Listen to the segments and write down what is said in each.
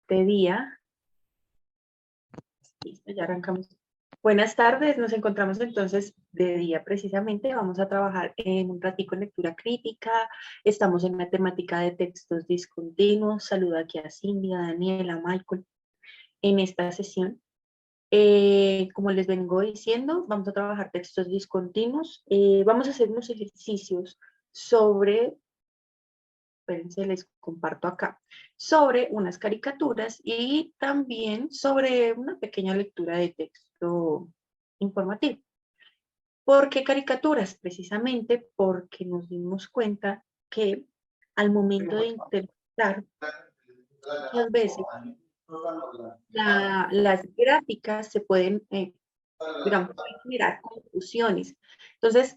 este día. Listo, ya arrancamos. Buenas tardes, nos encontramos entonces de día precisamente. Vamos a trabajar en un ratico en lectura crítica. Estamos en la temática de textos discontinuos. Saludo aquí a Cindy, a Daniela, a Michael en esta sesión. Como les vengo diciendo, vamos a trabajar textos discontinuos. Vamos a hacer unos ejercicios sobre, espérense, les comparto acá, sobre unas caricaturas y también sobre una pequeña lectura de texto informativo. ¿Por qué caricaturas? Precisamente porque nos dimos cuenta que al momento de interpretar, muchas veces las gráficas se pueden, digamos, pueden generar confusiones. Entonces,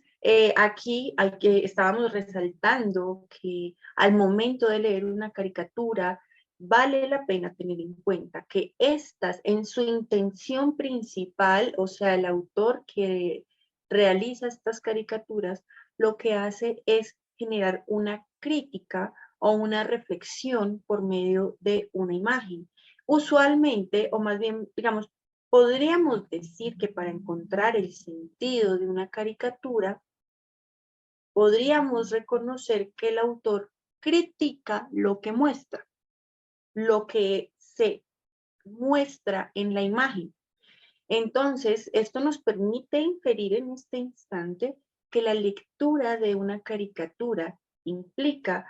aquí estábamos resaltando que al momento de leer una caricatura, vale la pena tener en cuenta que estas, en su intención principal, o sea, el autor que realiza estas caricaturas, lo que hace es generar una crítica o una reflexión por medio de una imagen. Usualmente, o más bien, digamos, podríamos decir que para encontrar el sentido de una caricatura, podríamos reconocer que el autor critica lo que muestra, lo que se muestra en la imagen. Entonces, esto nos permite inferir en este instante que la lectura de una caricatura implica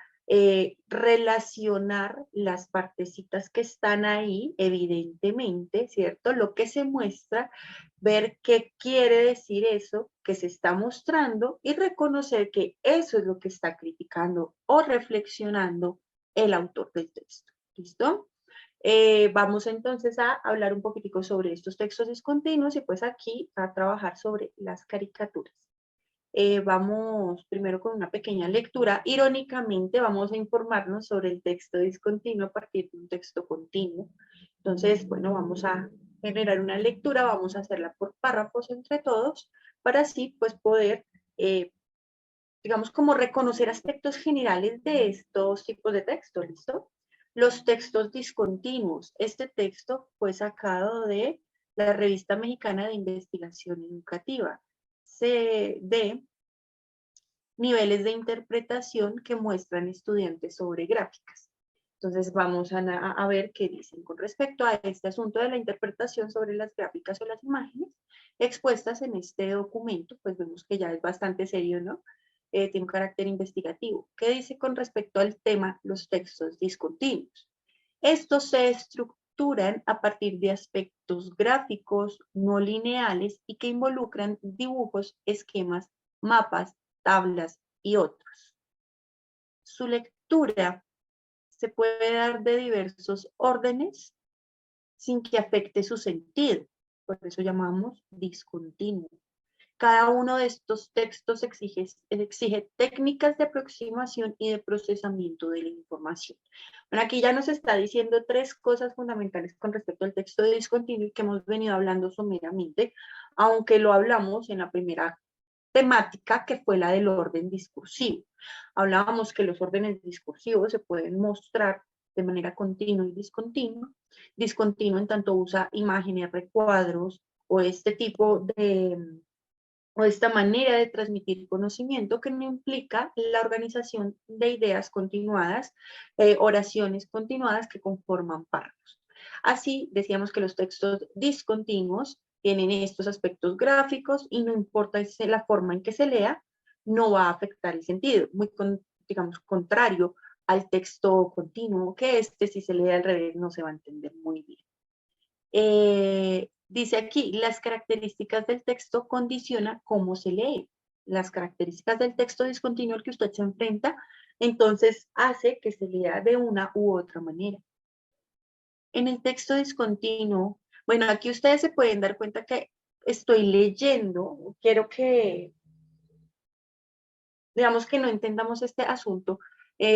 relacionar las partecitas que están ahí, evidentemente, ¿cierto? Lo que se muestra, ver qué quiere decir eso que se está mostrando y reconocer que eso es lo que está criticando o reflexionando el autor del texto. ¿Listo? Vamos entonces a hablar un poquitico sobre estos textos discontinuos y pues aquí a trabajar sobre las caricaturas. Vamos primero con una pequeña lectura. Irónicamente vamos a informarnos sobre el texto discontinuo a partir de un texto continuo. Entonces, bueno, vamos a generar una lectura, vamos a hacerla por párrafos entre todos para así pues poder, digamos, como reconocer aspectos generales de estos tipos de textos, ¿listo? Los textos discontinuos. Este texto fue sacado de la Revista Mexicana de Investigación Educativa, de niveles de interpretación que muestran estudiantes sobre gráficas. Entonces vamos a ver qué dicen con respecto a este asunto de la interpretación sobre las gráficas o las imágenes expuestas en este documento, pues vemos que ya es bastante serio, ¿no? Tiene un carácter investigativo. ¿Qué dice con respecto al tema los textos discontinuos? Estos se estructuran a partir de aspectos gráficos no lineales y que involucran dibujos, esquemas, mapas, tablas y otros. Su lectura se puede dar de diversos órdenes sin que afecte su sentido. Por eso llamamos discontinuo. Cada uno de estos textos exige técnicas de aproximación y de procesamiento de la información. Bueno, aquí ya nos está diciendo tres cosas fundamentales con respecto al texto de discontinuo y que hemos venido hablando someramente, aunque lo hablamos en la primera temática que fue la del orden discursivo. Hablábamos que los órdenes discursivos se pueden mostrar de manera continua y discontinua. Discontinuo en tanto usa imágenes, recuadros o este tipo de o esta manera de transmitir conocimiento que no implica la organización de ideas continuadas, oraciones continuadas que conforman párrafos. Así, decíamos que los textos discontinuos tienen estos aspectos gráficos y no importa la forma en que se lea, no va a afectar el sentido, muy, digamos, contrario al texto continuo, que si se lee al revés no se va a entender muy bien. Dice aquí, las características del texto condicionan cómo se lee. Las características del texto discontinuo al que usted se enfrenta, entonces hace que se lea de una u otra manera. En el texto discontinuo, bueno, aquí ustedes se pueden dar cuenta que estoy leyendo, quiero que, digamos que no entendamos este asunto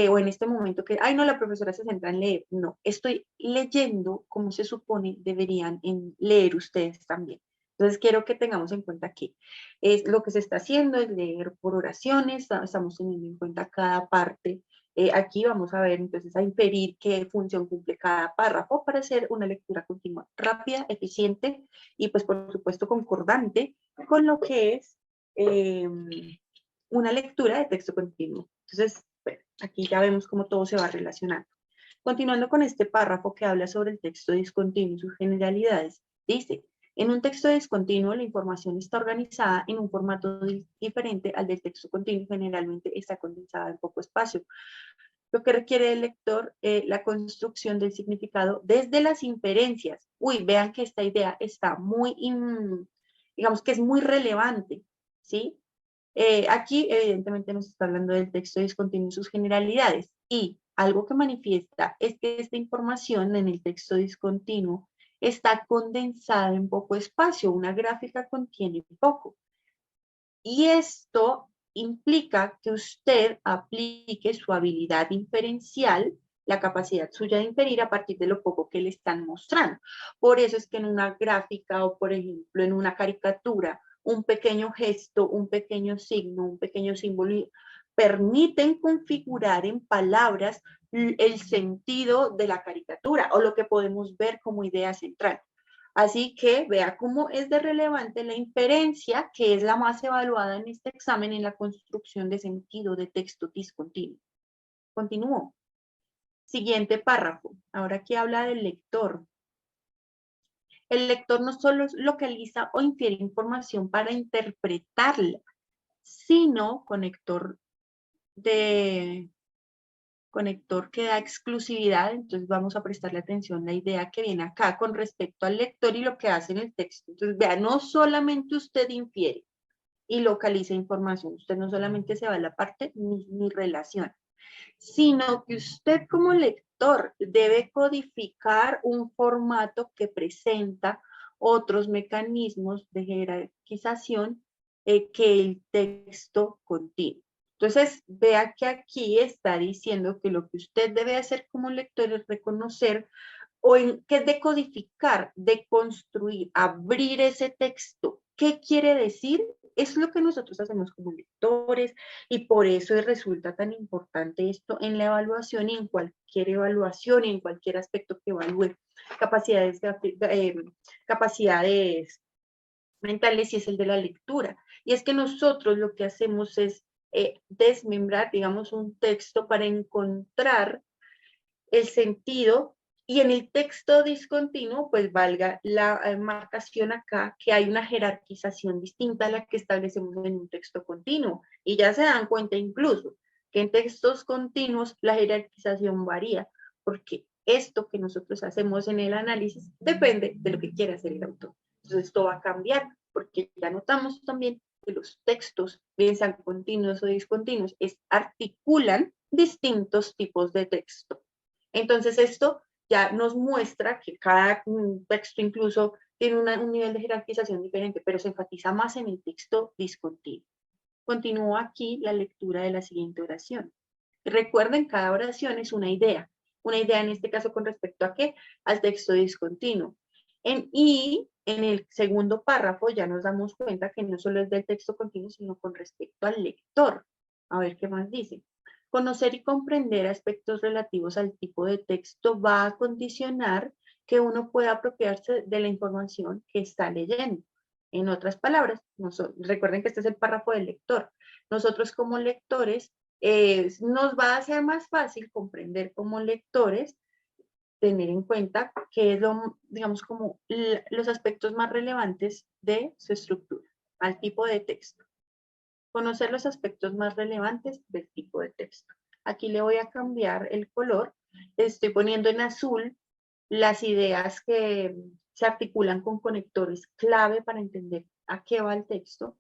o en este momento que, ay no, la profesora se centra en leer. No, estoy leyendo como se supone deberían leer ustedes también. Entonces quiero que tengamos en cuenta que lo que se está haciendo es leer por oraciones, estamos teniendo en cuenta cada parte Aquí vamos a ver entonces a inferir qué función cumple cada párrafo para hacer una lectura continua rápida, eficiente y pues por supuesto concordante con lo que es una lectura de texto continuo. Entonces, bueno, aquí ya vemos cómo todo se va relacionando. Continuando con este párrafo que habla sobre el texto discontinuo y sus generalidades, dice, en un texto discontinuo la información está organizada en un formato diferente al del texto continuo, generalmente está condensada en poco espacio, lo que requiere del lector la construcción del significado desde las inferencias. Uy, vean que esta idea está muy, digamos que es muy relevante, ¿sí? Aquí, evidentemente, nos está hablando del texto discontinuo y sus generalidades. Y algo que manifiesta es que esta información en el texto discontinuo está condensada en poco espacio. Una gráfica contiene poco. Y esto implica que usted aplique su habilidad inferencial, la capacidad suya de inferir a partir de lo poco que le están mostrando. Por eso es que en una gráfica o, por ejemplo, en una caricatura, un pequeño gesto, un pequeño signo, un pequeño símbolo, permiten configurar en palabras el sentido de la caricatura o lo que podemos ver como idea central. Así que vea cómo es de relevante la inferencia, que es la más evaluada en este examen en la construcción de sentido de texto discontinuo. Continúo. Siguiente párrafo. Ahora aquí habla del lector. El lector no solo localiza o infiere información para interpretarla, sino conector que da exclusividad, entonces vamos a prestarle atención a la idea que viene acá con respecto al lector y lo que hace en el texto. Entonces, vea, no solamente usted infiere y localiza información, usted no solamente se va a la parte ni relación, sino que usted como lector debe codificar un formato que presenta otros mecanismos de jerarquización que el texto contiene. Entonces, vea que aquí está diciendo que lo que usted debe hacer como lector es reconocer que es decodificar, de construir, abrir ese texto. ¿Qué quiere decir? Es lo que nosotros hacemos como lectores y por eso resulta tan importante esto en la evaluación y en cualquier evaluación y en cualquier aspecto que evalúe capacidades mentales y es el de la lectura. Y es que nosotros lo que hacemos es desmembrar, digamos, un texto para encontrar el sentido y en el texto discontinuo, pues valga la marcación acá que hay una jerarquización distinta a la que establecemos en un texto continuo. Y ya se dan cuenta incluso que en textos continuos la jerarquización varía, porque esto que nosotros hacemos en el análisis depende de lo que quiera hacer el autor. Entonces esto va a cambiar, porque ya notamos también que los textos, bien sean continuos o discontinuos, articulan distintos tipos de texto. Entonces esto ya nos muestra que cada texto incluso tiene un nivel de jerarquización diferente, pero se enfatiza más en el texto discontinuo. Continúo aquí la lectura de la siguiente oración. Recuerden, cada oración es una idea en este caso con respecto a qué, al texto discontinuo. Y en el segundo párrafo ya nos damos cuenta que no solo es del texto continuo, sino con respecto al lector. A ver qué más dice. Conocer y comprender aspectos relativos al tipo de texto va a condicionar que uno pueda apropiarse de la información que está leyendo. En otras palabras, recuerden que este es el párrafo del lector. Nosotros como lectores nos va a ser más fácil comprender como lectores, tener en cuenta que es lo, digamos, como los aspectos más relevantes de su estructura, al tipo de texto. Conocer los aspectos más relevantes del tipo de texto. Aquí le voy a cambiar el color. Estoy poniendo en azul las ideas que se articulan con conectores clave para entender a qué va el texto.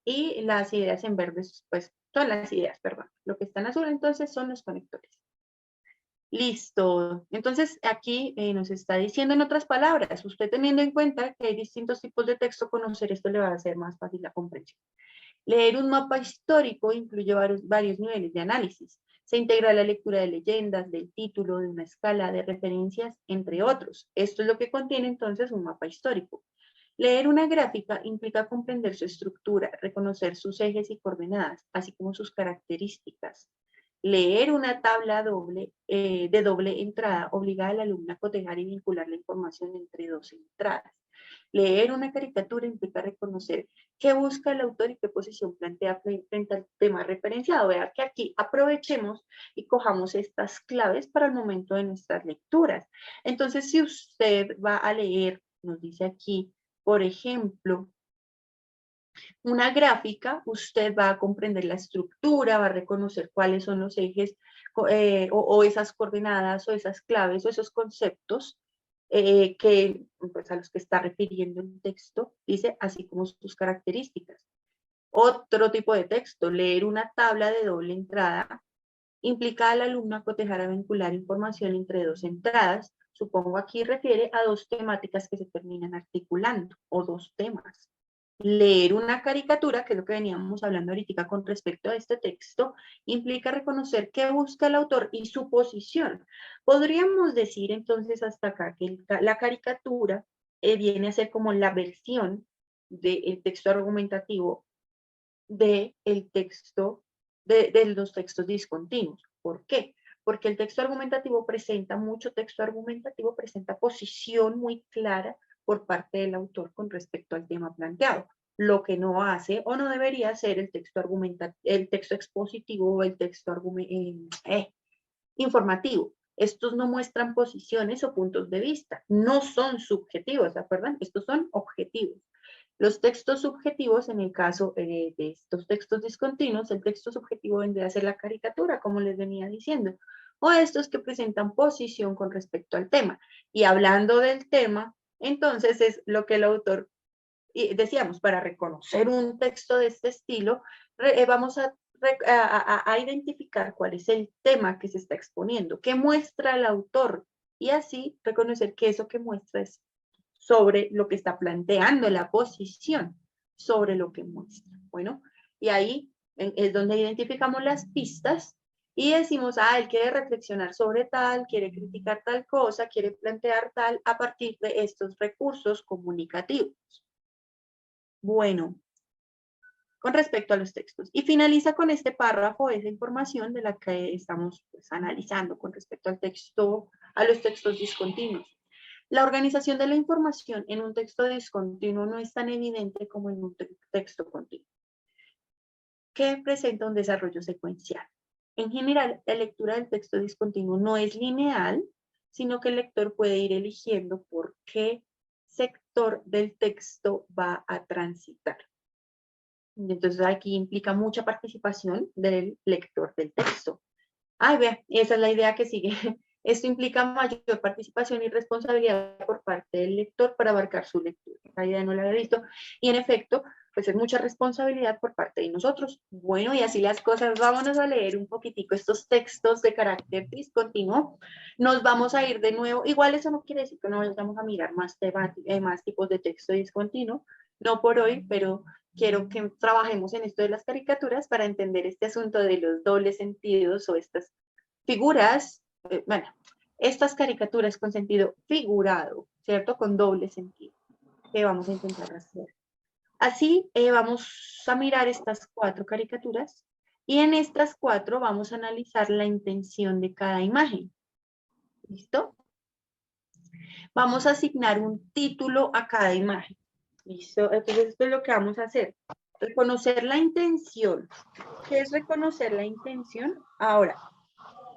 Y las ideas en verde, pues todas las ideas, perdón. Lo que está en azul entonces son los conectores. Listo. Entonces aquí nos está diciendo en otras palabras, usted teniendo en cuenta que hay distintos tipos de texto, conocer esto le va a hacer más fácil la comprensión. Leer un mapa histórico incluye varios niveles de análisis. Se integra la lectura de leyendas, del título, de una escala de referencias, entre otros. Esto es lo que contiene entonces un mapa histórico. Leer una gráfica implica comprender su estructura, reconocer sus ejes y coordenadas, así como sus características. Leer una tabla de doble entrada obliga al alumno a cotejar y vincular la información entre dos entradas. Leer una caricatura implica reconocer qué busca el autor y qué posición plantea frente al tema referenciado. Vea que aquí aprovechemos y cojamos estas claves para el momento de nuestras lecturas. Entonces, si usted va a leer, nos dice aquí, por ejemplo, una gráfica, usted va a comprender la estructura, va a reconocer cuáles son los ejes o esas coordenadas o esas claves o esos conceptos que, pues, a los que está refiriendo el texto, dice, así como sus características. Otro tipo de texto, leer una tabla de doble entrada, implica al alumno a cotejar a vincular información entre dos entradas. Supongo aquí refiere a dos temáticas que se terminan articulando o dos temas. Leer una caricatura, que es lo que veníamos hablando ahorita con respecto a este texto, implica reconocer qué busca el autor y su posición. Podríamos decir entonces hasta acá que la caricatura viene a ser como la versión del texto argumentativo del texto, de los textos discontinuos. ¿Por qué? Porque el texto argumentativo presenta, mucho texto argumentativo presenta posición muy clara por parte del autor con respecto al tema planteado, lo que no hace o no debería ser el texto expositivo o el texto informativo. Estos no muestran posiciones o puntos de vista, no son subjetivos, ¿de acuerdo? Estos son objetivos. Los textos subjetivos, en el caso de estos textos discontinuos, el texto subjetivo vendría a ser la caricatura, como les venía diciendo, o estos que presentan posición con respecto al tema. Y hablando del tema, entonces es lo que el autor, decíamos, para reconocer un texto de este estilo, vamos a identificar cuál es el tema que se está exponiendo, qué muestra el autor, y así reconocer que eso que muestra es sobre lo que está planteando, la posición sobre lo que muestra. Bueno, y ahí es donde identificamos las pistas y decimos, él quiere reflexionar sobre tal, quiere criticar tal cosa, quiere plantear tal a partir de estos recursos comunicativos. Bueno, con respecto a los textos. Y finaliza con este párrafo esa información de la que estamos, pues, analizando con respecto al texto, a los textos discontinuos. La organización de la información en un texto discontinuo no es tan evidente como en un texto continuo, que presenta un desarrollo secuencial. En general, la lectura del texto discontinuo no es lineal, sino que el lector puede ir eligiendo por qué sector del texto va a transitar. Entonces aquí implica mucha participación del lector del texto. Vea, esa es la idea que sigue. Esto implica mayor participación y responsabilidad por parte del lector para abarcar su lectura. Esa idea no la había visto. Y en efecto, pues es mucha responsabilidad por parte de nosotros. Bueno, y así las cosas, vámonos a leer un poquitico estos textos de carácter discontinuo. Nos vamos a ir de nuevo. Igual eso no quiere decir que no vamos a mirar más tipos de texto discontinuo. No por hoy, pero quiero que trabajemos en esto de las caricaturas para entender este asunto de los dobles sentidos o estas figuras, estas caricaturas con sentido figurado, ¿cierto? Con doble sentido, que vamos a intentar hacer. Así vamos a mirar estas 4 caricaturas y en estas 4 vamos a analizar la intención de cada imagen. ¿Listo? Vamos a asignar un título a cada imagen. ¿Listo? Entonces esto es lo que vamos a hacer. Reconocer la intención. ¿Qué es reconocer la intención? Ahora,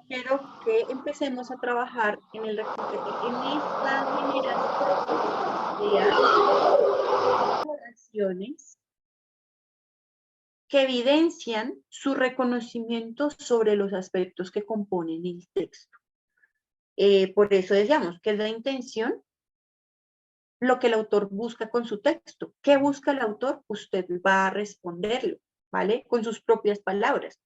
quiero que empecemos a trabajar en esta generación de oraciones que evidencian su reconocimiento sobre los aspectos que componen el texto. Por eso decíamos que es la intención lo que el autor busca con su texto. ¿Qué busca el autor? Usted va a responderlo, ¿vale? Con sus propias palabras.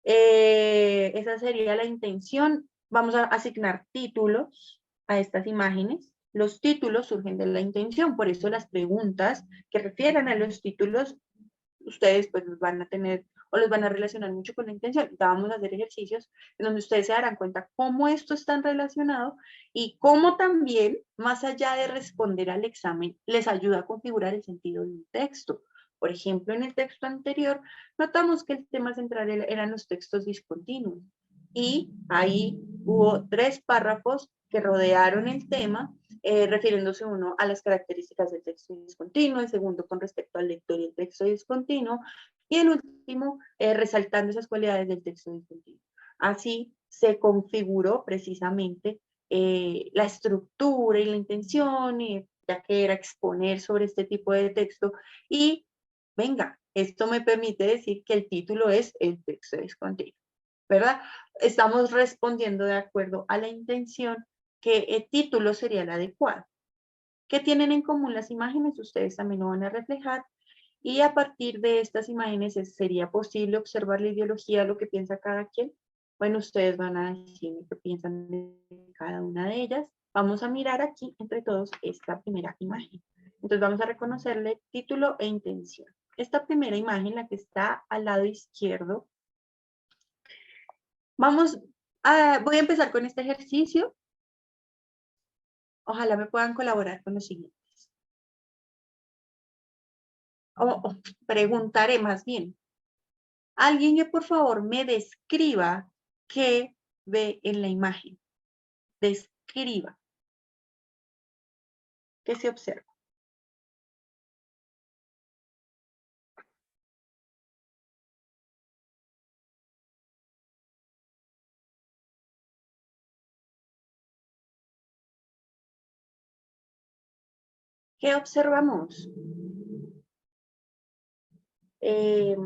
Esa sería la intención. Vamos a asignar títulos a estas imágenes. Los títulos surgen de la intención, por eso las preguntas que refieran a los títulos, ustedes pues los van a tener o los van a relacionar mucho con la intención. Vamos a hacer ejercicios en donde ustedes se darán cuenta cómo esto está relacionado y cómo también, más allá de responder al examen, les ayuda a configurar el sentido de un texto. Por ejemplo, en el texto anterior, notamos que el tema central eran los textos discontinuos. Y ahí hubo 3 párrafos que rodearon el tema, refiriéndose uno a las características del texto discontinuo, el segundo con respecto al lector y el texto discontinuo, y el último resaltando esas cualidades del texto discontinuo. Así se configuró precisamente la estructura y la intención, ya que era exponer sobre este tipo de texto, y venga, esto me permite decir que el título es el texto discontinuo, ¿verdad? Estamos respondiendo de acuerdo a la intención que el título sería el adecuado. ¿Qué tienen en común las imágenes? Ustedes también lo van a reflejar. Y a partir de estas imágenes, ¿sería posible observar la ideología, lo que piensa cada quien? Bueno, ustedes van a decirme qué piensan de cada una de ellas. Vamos a mirar aquí entre todos esta primera imagen. Entonces vamos a reconocerle título e intención. Esta primera imagen, la que está al lado izquierdo, voy a empezar con este ejercicio. Ojalá me puedan colaborar con lo siguiente. O preguntaré más bien. Alguien que por favor me describa qué ve en la imagen. Describa. ¿Qué se observa? ¿Qué observamos? Eh,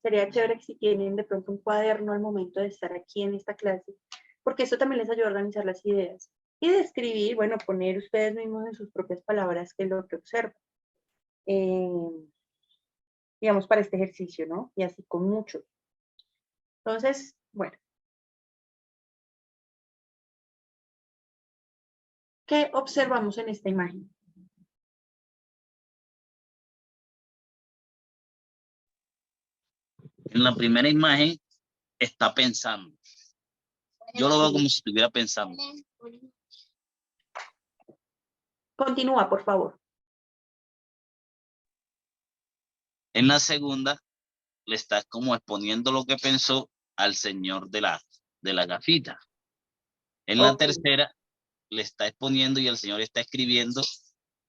Sería chévere si tienen de pronto un cuaderno al momento de estar aquí en esta clase, porque esto también les ayuda a organizar las ideas. Y describir, bueno, poner ustedes mismos en sus propias palabras qué es lo que observan. Eh, digamos, para este ejercicio, ¿no? Y así con muchos. Entonces, bueno, ¿qué observamos en esta imagen? En la primera imagen está pensando. Yo lo veo como si estuviera pensando. Continúa, por favor. En la segunda, le está como exponiendo lo que pensó al señor de la gafita. En la Ok, tercera, le está exponiendo y el señor está escribiendo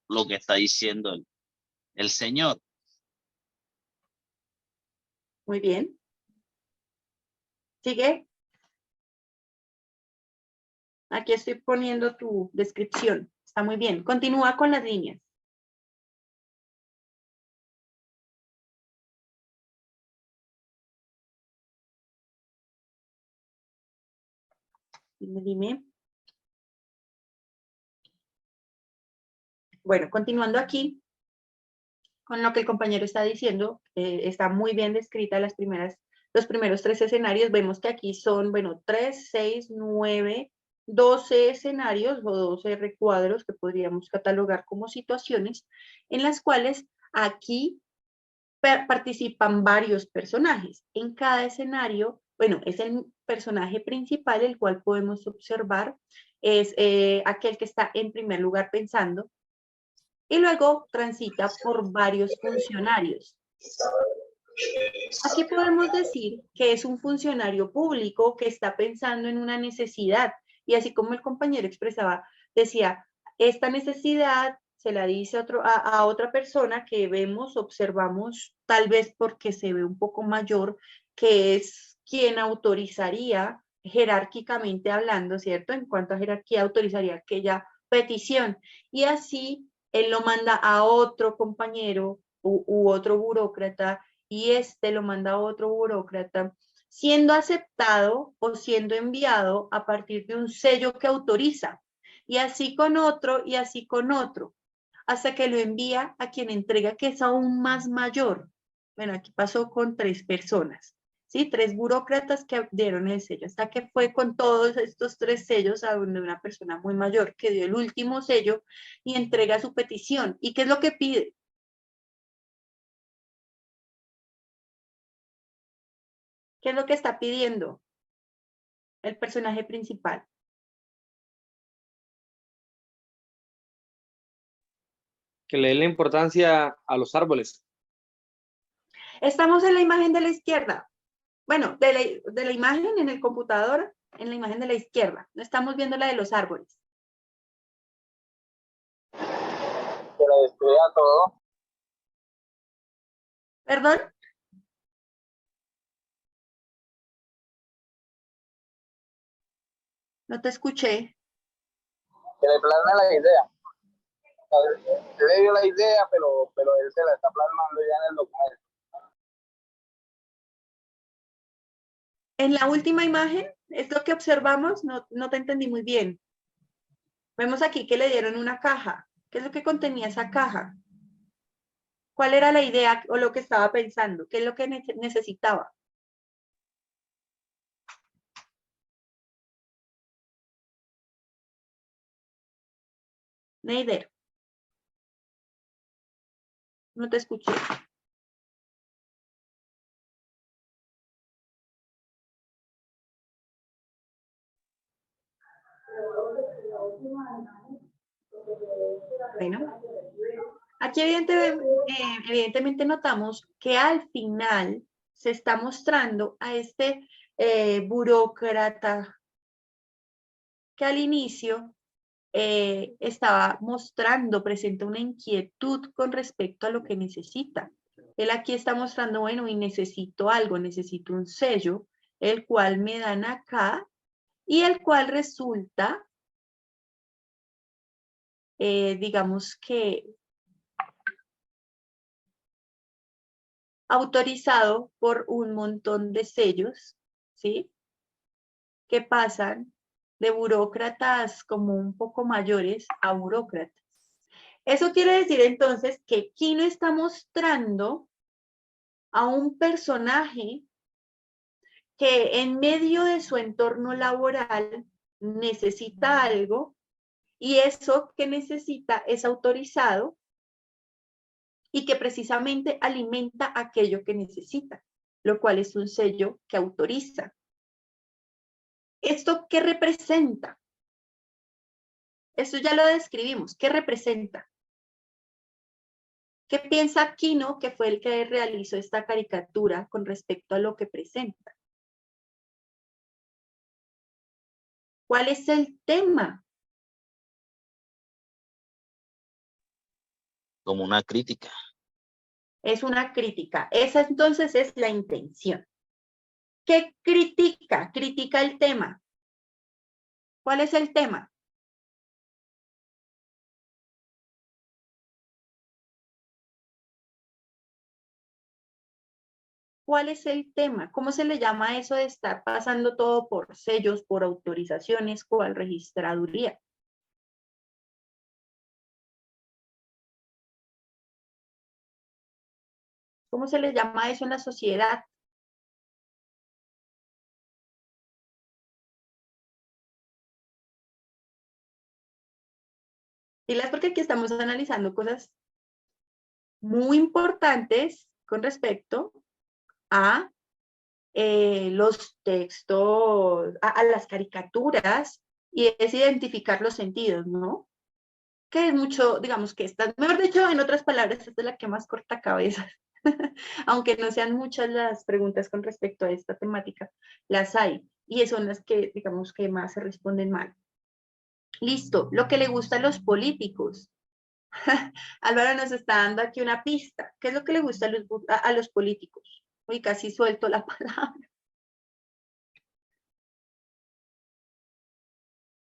lo que está diciendo el señor. muy bien. ¿Sigue? Aquí estoy poniendo tu descripción. Está muy bien. Continúa con las líneas. Dime. Bueno, continuando aquí con lo que el compañero está diciendo, está muy bien descrita los primeros 3 escenarios. Vemos que aquí son, bueno, 3, 6, 9, 12 escenarios o 12 recuadros que podríamos catalogar como situaciones en las cuales aquí participan varios personajes. En cada escenario, bueno, es el personaje principal, el cual podemos observar, es aquel que está en primer lugar pensando, y luego transita por varios funcionarios. Aquí podemos decir que es un funcionario público que está pensando en una necesidad, y así como el compañero expresaba, decía, esta necesidad se la dice a otra persona que vemos, observamos, tal vez porque se ve un poco mayor, que es quien autorizaría jerárquicamente hablando, ¿cierto? En cuanto a jerarquía, autorizaría aquella petición. Y así él lo manda a otro compañero u otro burócrata, y este lo manda a otro burócrata, siendo aceptado o siendo enviado a partir de un sello que autoriza, y así con otro y así con otro, hasta que lo envía a quien entrega, que es aún más mayor. Bueno, aquí pasó con 3 personas, ¿sí? 3 burócratas que dieron el sello, hasta que fue con todos estos 3 sellos a donde una persona muy mayor que dio el último sello y entrega su petición. ¿Y qué es lo que pide? ¿Qué es lo que está pidiendo el personaje principal? Que le dé la importancia a los árboles. Estamos en la imagen de la izquierda. Bueno, de la imagen en el computador, en la imagen de la izquierda. No estamos viendo la de los árboles. Que lo destruya todo. ¿Perdón? No te escuché. Que le plasme la idea. Él le dio la idea, pero él se la está plasmando ya en el documento. En la última imagen, es lo que observamos, no te entendí muy bien. Vemos aquí que le dieron una caja. ¿Qué es lo que contenía esa caja? ¿Cuál era la idea o lo que estaba pensando? ¿Qué es lo que necesitaba? Neider. No te escuché. Bueno, aquí evidentemente notamos que al final se está mostrando a este burócrata que al inicio estaba mostrando, presenta una inquietud con respecto a lo que necesita. Él aquí está mostrando, bueno, y necesito algo, necesito un sello, el cual me dan acá y el cual resulta, digamos que autorizado por un montón de sellos, ¿sí? Que pasan de burócratas como un poco mayores a burócratas. Eso quiere decir entonces que Kino está mostrando a un personaje que en medio de su entorno laboral necesita algo y eso que necesita es autorizado y que precisamente alimenta aquello que necesita, lo cual es un sello que autoriza. ¿Esto qué representa? Esto ya lo describimos. ¿Qué representa? ¿Qué piensa Kino, que fue el que realizó esta caricatura con respecto a lo que presenta? ¿Cuál es el tema? Como una crítica. Es una crítica. Esa entonces es la intención. ¿Qué critica? Critica el tema. ¿Cuál es el tema? ¿Cuál es el tema? ¿Cómo se le llama a eso de estar pasando todo por sellos, por autorizaciones, cuál registraduría? ¿Cómo se le llama a eso en la sociedad? Dilas porque aquí estamos analizando cosas muy importantes con respecto a los textos, a las caricaturas, y es identificar los sentidos, ¿no? Que es mucho, digamos que esta, mejor dicho, en otras palabras, esta es la que más corta cabezas. Aunque no sean muchas las preguntas con respecto a esta temática, las hay, y son las que, digamos, que más se responden mal. Listo, lo que le gusta a los políticos. Álvaro nos está dando aquí una pista. ¿Qué es lo que le gusta a los políticos? Uy, casi suelto la palabra.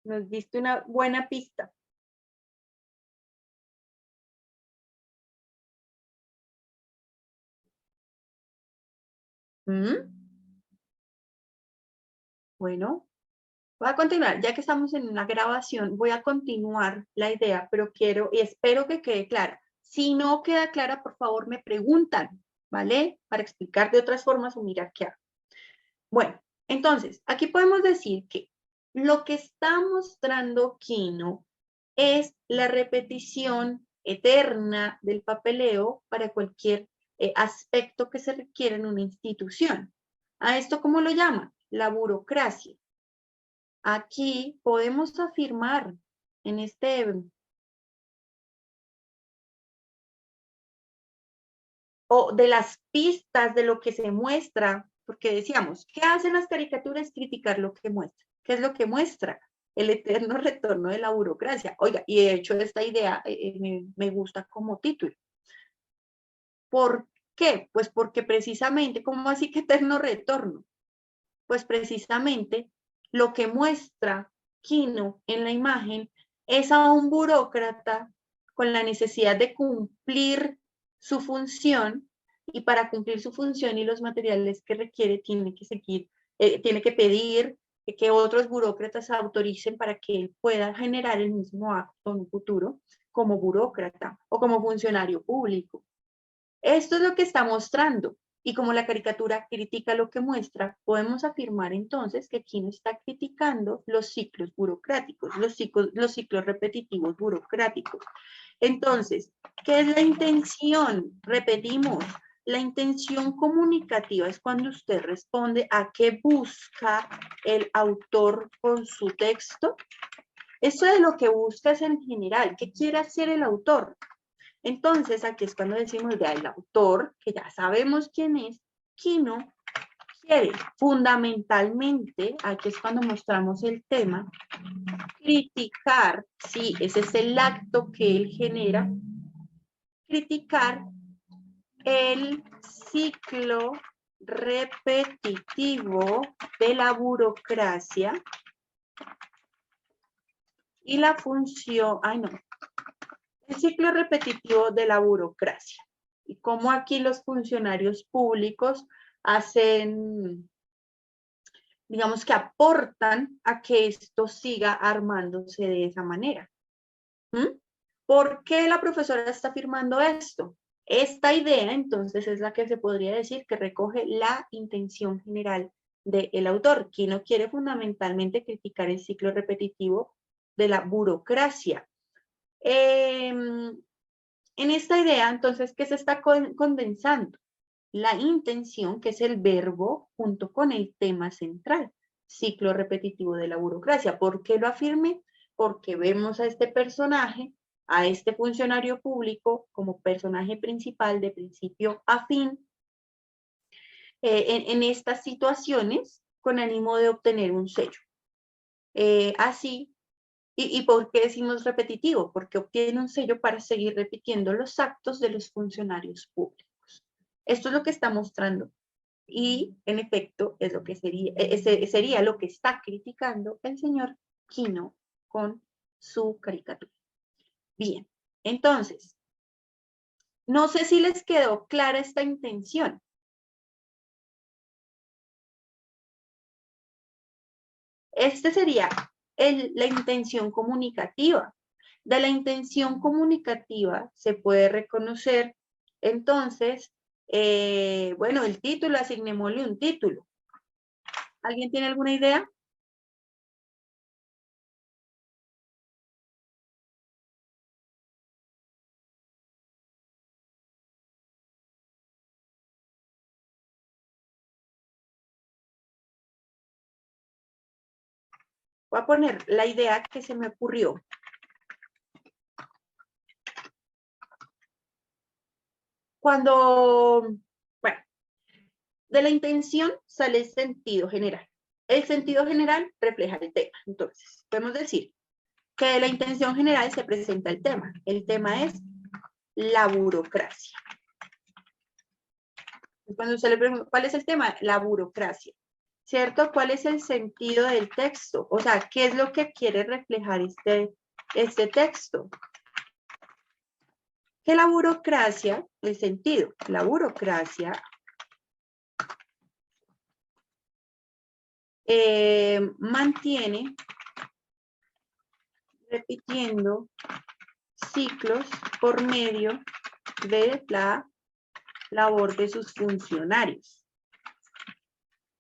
Nos diste una buena pista. ¿Mm? Bueno, voy a continuar. Ya que estamos en una grabación, voy a continuar la idea, pero quiero y espero que quede clara. Si no queda clara, por favor, me preguntan, ¿vale? Para explicar de otras formas o mirar qué hago. Bueno, entonces, aquí podemos decir que lo que está mostrando Kino es la repetición eterna del papeleo para cualquier aspecto que se requiera en una institución. ¿A esto cómo lo llama? La burocracia. Aquí podemos afirmar en este o de las pistas de lo que se muestra, porque decíamos, ¿qué hacen las caricaturas? Criticar lo que muestra. ¿Qué es lo que muestra? El eterno retorno de la burocracia. Oiga, y de hecho esta idea me gusta como título. ¿Por qué? Pues porque precisamente, ¿cómo así que eterno retorno? Pues precisamente lo que muestra Quino en la imagen es a un burócrata con la necesidad de cumplir su función, y para cumplir su función y los materiales que requiere tiene que seguir, tiene que pedir que otros burócratas autoricen para que él pueda generar el mismo acto en un futuro como burócrata o como funcionario público. Esto es lo que está mostrando. Y como la caricatura critica lo que muestra, podemos afirmar entonces que Quino está criticando los ciclos burocráticos, los ciclos repetitivos burocráticos. Entonces, ¿qué es la intención? Repetimos, la intención comunicativa es cuando usted responde a qué busca el autor con su texto. Eso es lo que busca es en general. ¿Qué quiere hacer el autor? Entonces, aquí es cuando decimos ya el autor, que ya sabemos quién es, Quino quiere fundamentalmente, aquí es cuando mostramos el tema, criticar, sí, ese es el acto que él genera, criticar el ciclo repetitivo de la burocracia y la función, el ciclo repetitivo de la burocracia. Y cómo aquí los funcionarios públicos hacen, digamos que aportan a que esto siga armándose de esa manera. ¿Por qué la profesora está afirmando esto? Esta idea, entonces, es la que se podría decir que recoge la intención general del autor, que no quiere fundamentalmente criticar el ciclo repetitivo de la burocracia. En esta idea, entonces, ¿qué se está condensando? La intención, que es el verbo, junto con el tema central, ciclo repetitivo de la burocracia. ¿Por qué lo afirmé? Porque vemos a este personaje, a este funcionario público, como personaje principal de principio a fin, en estas situaciones, con ánimo de obtener un sello. Así, ¿y por qué decimos repetitivo? Porque obtiene un sello para seguir repitiendo los actos de los funcionarios públicos. Esto es lo que está mostrando. Y, en efecto, es lo que sería lo que está criticando el señor Quino con su caricatura. Bien, entonces, no sé si les quedó clara esta intención. Este sería la intención comunicativa. De la intención comunicativa se puede reconocer, entonces, bueno, el título, asignémosle un título. ¿Alguien tiene alguna idea? Voy a poner la idea que se me ocurrió. Bueno, de la intención sale el sentido general. El sentido general refleja el tema. Entonces, podemos decir que de la intención general se presenta el tema. El tema es la burocracia. Cuando se le pregunta, ¿cuál es el tema? La burocracia. ¿Cierto? ¿Cuál es el sentido del texto? O sea, ¿qué es lo que quiere reflejar este texto? Que la burocracia, el sentido, la burocracia mantiene repitiendo ciclos por medio de la labor de sus funcionarios.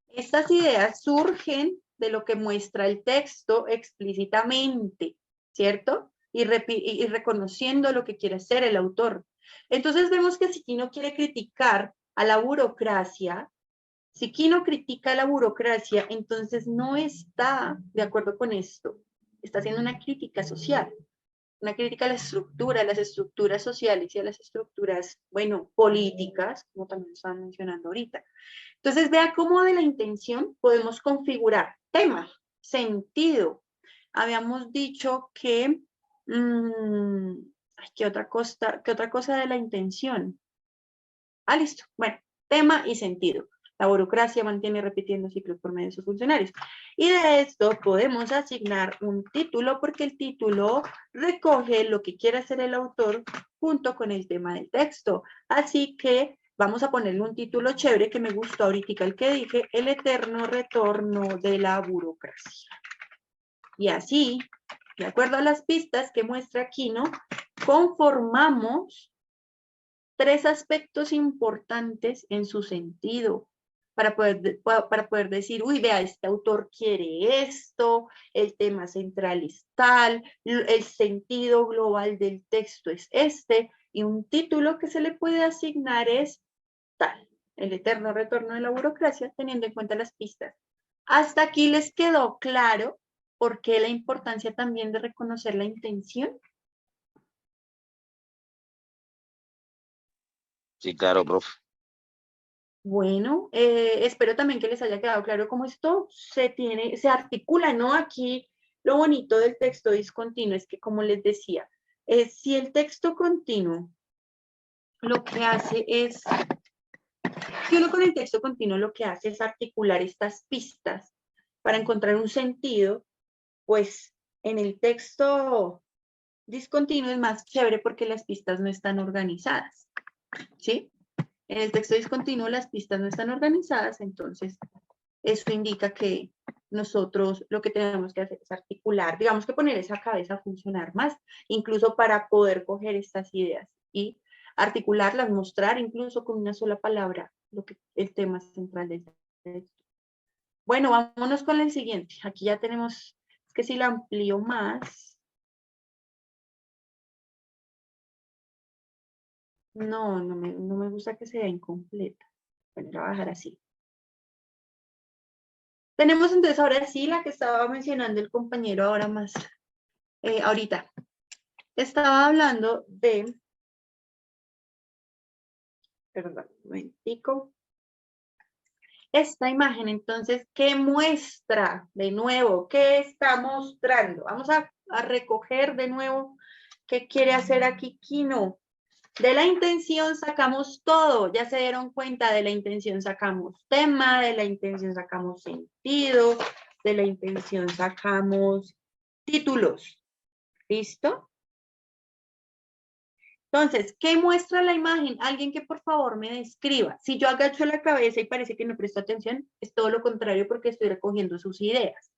Estas ideas surgen de lo que muestra el texto explícitamente, ¿cierto? Y reconociendo lo que quiere hacer el autor. Entonces vemos que si Quino quiere criticar a la burocracia, si Quino critica a la burocracia, entonces no está de acuerdo con esto. Está haciendo una crítica social. una crítica a la estructura, a las estructuras sociales y a las estructuras, bueno, políticas, como también estaban mencionando ahorita. Entonces, vea cómo de la intención podemos configurar tema, sentido. Habíamos dicho que, ¿qué otra cosa de la intención? Ah, listo. Bueno, tema y sentido. La burocracia mantiene repitiendo ciclos por medio de sus funcionarios. Y de esto podemos asignar un título porque el título recoge lo que quiere hacer el autor junto con el tema del texto. Así que vamos a ponerle un título chévere que me gustó ahorita, el que dije, el eterno retorno de la burocracia. Y así, de acuerdo a las pistas que muestra aquí, ¿no? Conformamos 3 aspectos importantes en su sentido para poder decir, uy, vea, este autor quiere esto, el tema central es tal, el sentido global del texto es este, y un título que se le puede asignar es tal, el eterno retorno de la burocracia, teniendo en cuenta las pistas. Hasta aquí les quedó claro por qué la importancia también de reconocer la intención. Sí, claro, profe. Bueno, espero también que les haya quedado claro cómo esto se articula, ¿no? Aquí lo bonito del texto discontinuo es que, como les decía, si el texto continuo lo que hace es, si uno con el texto continuo lo que hace es articular estas pistas para encontrar un sentido, pues en el texto discontinuo es más chévere porque las pistas no están organizadas, ¿sí? En el texto discontinuo las pistas no están organizadas, entonces eso indica que nosotros lo que tenemos que hacer es articular, digamos que poner esa cabeza a funcionar más, incluso para poder coger estas ideas y articularlas, mostrar incluso con una sola palabra lo que el tema central del texto. Bueno, vámonos con el siguiente. Aquí ya tenemos, es que si la amplío más, no me gusta que sea incompleta. Bueno, la voy a dejar así. Tenemos entonces ahora sí la que estaba mencionando el compañero ahora más, ahorita. Estaba hablando de, perdón, un momentico. Esta imagen, entonces, ¿qué muestra? De nuevo, ¿qué está mostrando? Vamos a recoger de nuevo qué quiere hacer aquí Kino. De la intención sacamos todo, ya se dieron cuenta, de la intención sacamos tema, de la intención sacamos sentido, de la intención sacamos títulos. ¿Listo? Entonces, ¿qué muestra la imagen? Alguien que por favor me describa. Si yo agacho la cabeza y parece que no presto atención, es todo lo contrario porque estoy recogiendo sus ideas.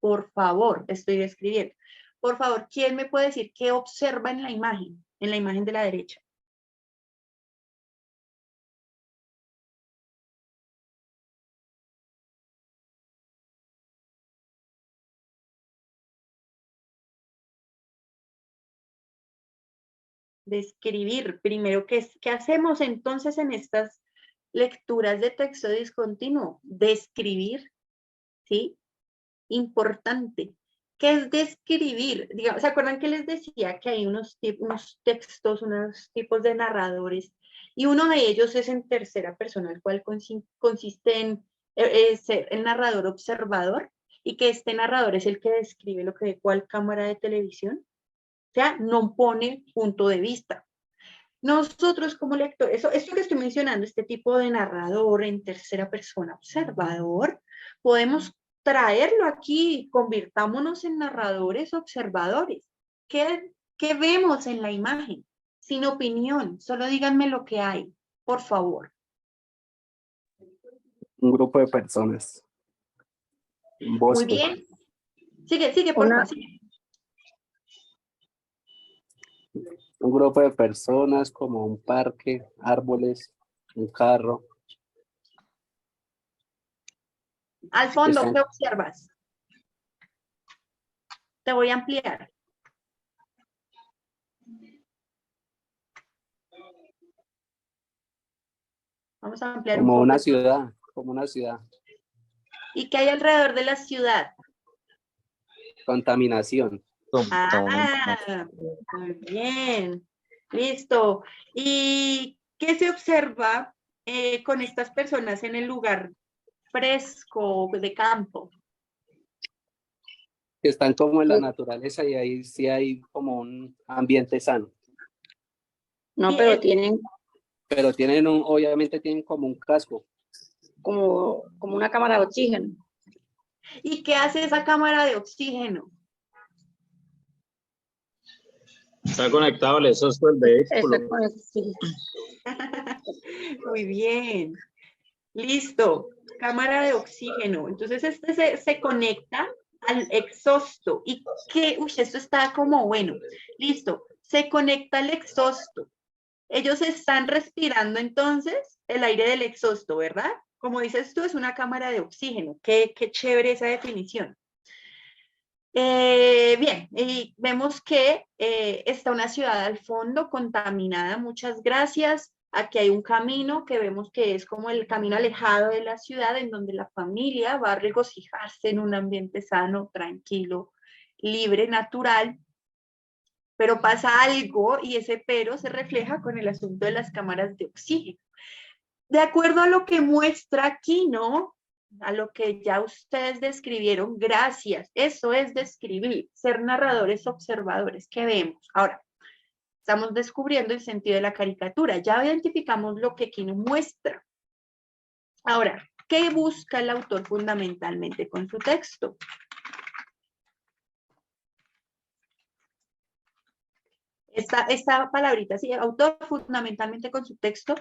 Por favor, estoy describiendo. Por favor, ¿quién me puede decir qué observa en la imagen de la derecha? Describir. Primero, ¿qué hacemos entonces en estas lecturas de texto discontinuo? Describir, ¿sí? Importante. ¿Qué es describir? Digamos, ¿se acuerdan que les decía que hay unos textos, unos tipos de narradores? Y uno de ellos es en tercera persona, el cual consiste en ser el narrador observador, y que este narrador es el que describe lo que ve cuál cámara de televisión. O sea, no pone punto de vista. Nosotros como lectores, esto que estoy mencionando, este tipo de narrador en tercera persona observador, podemos traerlo aquí, convirtámonos en narradores observadores. ¿Qué vemos en la imagen? Sin opinión, solo díganme lo que hay, por favor. Un grupo de personas. Un Muy bosque. bien. Sigue, por favor. Un grupo de personas como un parque, árboles, un carro. Al fondo, Están ¿qué observas? Te voy a ampliar. Vamos a ampliar un como poco. una ciudad, como una ciudad. ¿Y qué hay alrededor de la ciudad? Contaminación. Ah, muy bien. Listo. ¿Y qué se observa con estas personas en el lugar fresco de campo? Que están como en la naturaleza y ahí sí hay como un ambiente sano. No, Y pero tienen Pero tienen obviamente tienen como un casco. como una cámara de oxígeno. ¿Y qué hace esa cámara de oxígeno? Está conectado al exhausto del vehículo. Está con sí. Muy bien. Listo. Cámara de oxígeno. Entonces este se conecta al exhausto. ¿Y qué? Uy, esto está como bueno. Listo. Se conecta al exhausto. Ellos están respirando entonces el aire del exhausto, ¿verdad? Como dices tú, es una cámara de oxígeno. Qué chévere esa definición. Bien, y vemos que está una ciudad al fondo contaminada, muchas gracias. Aquí hay un camino que vemos que es como el camino alejado de la ciudad en donde la familia va a regocijarse en un ambiente sano, tranquilo, libre, natural. Pero pasa algo y ese pero se refleja con el asunto de las cámaras de oxígeno. De acuerdo a lo que muestra aquí, ¿no? A lo que ya ustedes describieron, gracias. Eso es describir, ser narradores observadores. ¿Qué vemos? Ahora, estamos descubriendo el sentido de la caricatura. Ya identificamos lo que aquí nos muestra. Ahora, ¿qué busca el autor fundamentalmente con su texto? Esta palabrita, sí, autor fundamentalmente con su texto,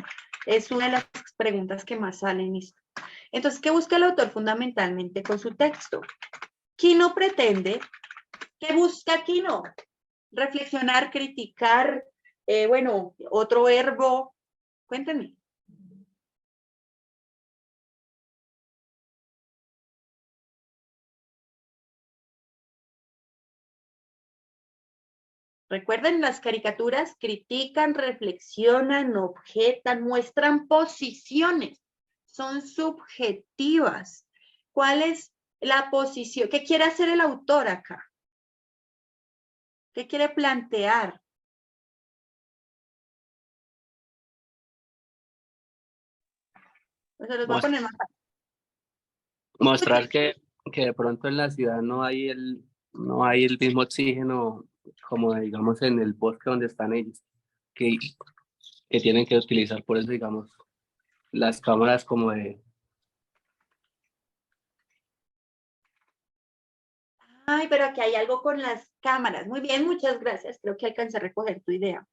es una de las preguntas que más salen. Entonces, ¿qué busca el autor fundamentalmente con su texto? Quino pretende, ¿qué busca Quino? Reflexionar, criticar, bueno, otro verbo, cuéntenme. Recuerden, las caricaturas critican, reflexionan, objetan, muestran posiciones, son subjetivas. ¿Cuál es la posición? ¿Qué quiere hacer el autor acá? ¿Qué quiere plantear? Se los voy a poner más fácil. Mostrar que de pronto en la ciudad no hay el mismo oxígeno como digamos en el bosque donde están ellos, que tienen que utilizar por eso digamos las cámaras como de... Ay, pero aquí hay algo con las cámaras. Muy bien, muchas gracias. Creo que alcancé a recoger tu idea.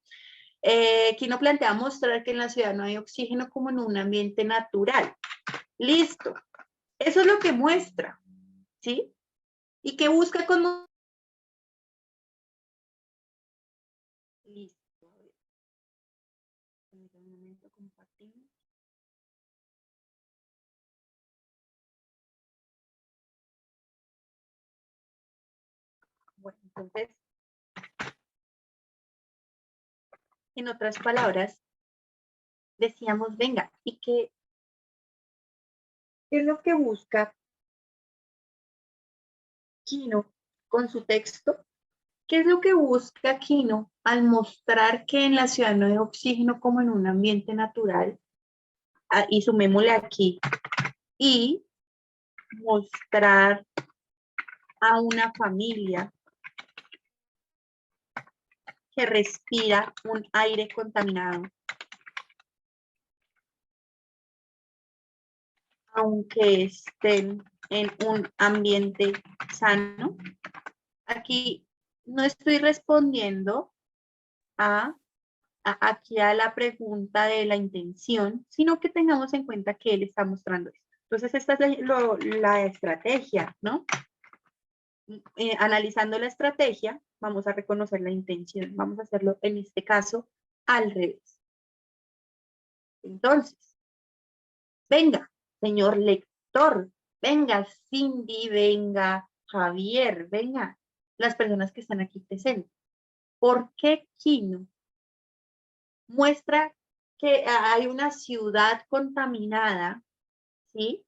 Quino plantea mostrar que en la ciudad no hay oxígeno como en un ambiente natural. Listo. Eso es lo que muestra, ¿sí? ¿Y qué busca con... Listo. Un momento, compartimos. Bueno, entonces, en otras palabras, decíamos, venga, ¿y qué es lo que busca Quino con su texto? ¿Qué es lo que busca Quino al mostrar que en la ciudad no hay oxígeno como en un ambiente natural? Y sumémosle aquí, y mostrar a una familia que respira un aire contaminado, aunque estén en un ambiente sano. Aquí no estoy respondiendo aquí a la pregunta de la intención, sino que tengamos en cuenta que él está mostrando esto. Entonces, esta es la estrategia, ¿no? Analizando la estrategia, vamos a reconocer la intención. Vamos a hacerlo, en este caso, al revés. Entonces, venga, señor lector, venga, Cindy, venga, Javier, venga, las personas que están aquí presentes. ¿Por qué Quino muestra que hay una ciudad contaminada, ¿sí?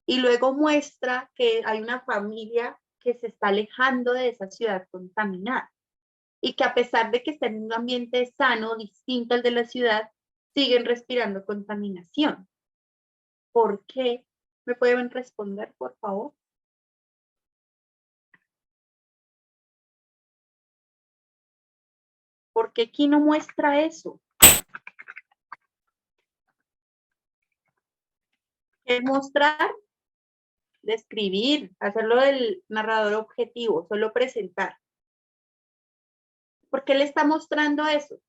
Y luego muestra que hay una familia que se está alejando de esa ciudad contaminada y que a pesar de que está en un ambiente sano, distinto al de la ciudad, siguen respirando contaminación. ¿Por qué? ¿Me pueden responder, por favor? ¿Por qué aquí no muestra eso? ¿Qué mostrar? Describir, hacerlo del narrador objetivo, solo presentar. ¿Por qué le está mostrando eso?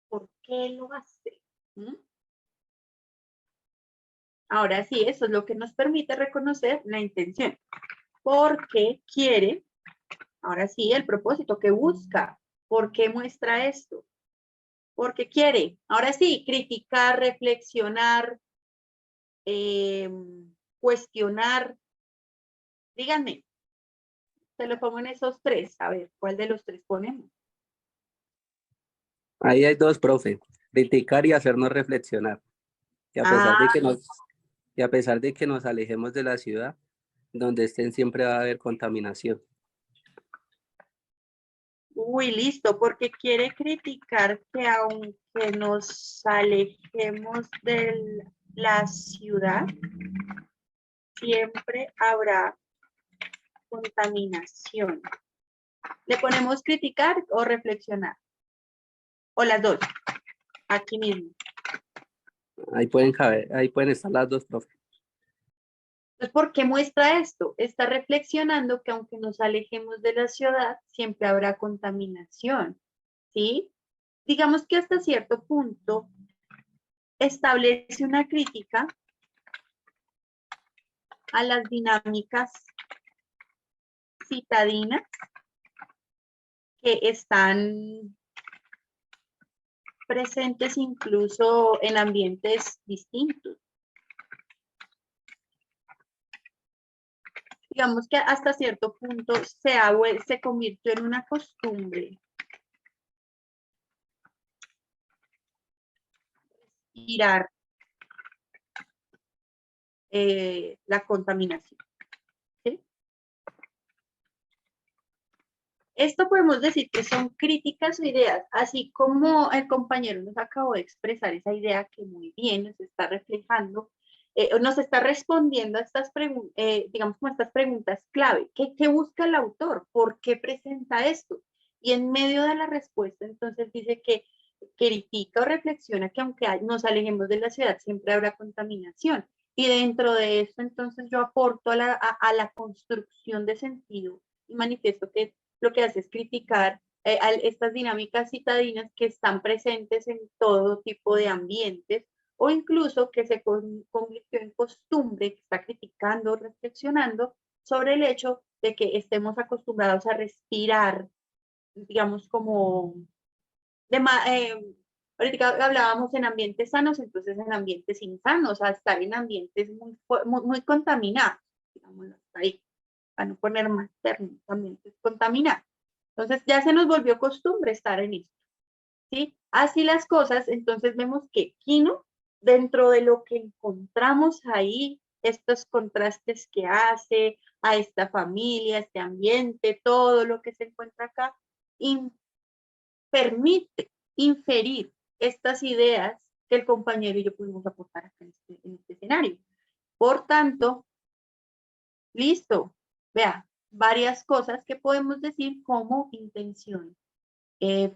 ¿Por qué lo hace? ¿Mm? Ahora sí, eso es lo que nos permite reconocer la intención. Porque quiere, ahora sí, el propósito que busca. ¿Por qué muestra esto? Porque quiere, ahora sí, criticar, reflexionar, cuestionar. Díganme, se lo pongo en esos tres. A ver, ¿cuál de los tres ponemos? Ahí hay dos, profe. Criticar y hacernos reflexionar. Y a pesar de que y a pesar de que nos alejemos de la ciudad, donde estén siempre va a haber contaminación. Uy, listo, porque quiere criticar que aunque nos alejemos de la ciudad, siempre habrá contaminación. ¿Le ponemos criticar o reflexionar? O las dos, aquí mismo. Ahí pueden estar las dos, profe. Entonces, ¿por qué muestra esto? Está reflexionando que aunque nos alejemos de la ciudad, siempre habrá contaminación, ¿sí? Digamos que hasta cierto punto establece una crítica a las dinámicas citadinas que están presentes incluso en ambientes distintos. Digamos que hasta cierto punto se convirtió en una costumbre respirar la contaminación. ¿Sí? Esto podemos decir que son críticas o ideas, así como el compañero nos acabó de expresar esa idea que muy bien nos está reflejando, nos está respondiendo a estas preguntas, digamos como estas preguntas clave. ¿Qué busca el autor? ¿Por qué presenta esto? Y en medio de la respuesta, entonces dice que critica o reflexiona que aunque nos alejemos de la ciudad, siempre habrá contaminación. Y dentro de esto, entonces yo aporto a la construcción de sentido y manifiesto que lo que hace es criticar a estas dinámicas citadinas que están presentes en todo tipo de ambientes o incluso que se convirtió en costumbre, que está criticando, reflexionando sobre el hecho de que estemos acostumbrados a respirar, digamos, como ahorita hablábamos en ambientes sanos, entonces en ambientes insanos, a estar en ambientes muy contaminados, digámoslo hasta ahí, para no poner más términos, ambientes contaminados. Entonces ya se nos volvió costumbre estar en esto, ¿sí? Así las cosas, entonces vemos que Quino, dentro de lo que encontramos ahí, estos contrastes que hace a esta familia, este ambiente, todo lo que se encuentra acá, permite inferir estas ideas que el compañero y yo pudimos aportar acá en este escenario. Por tanto, listo, vea, varias cosas que podemos decir como intención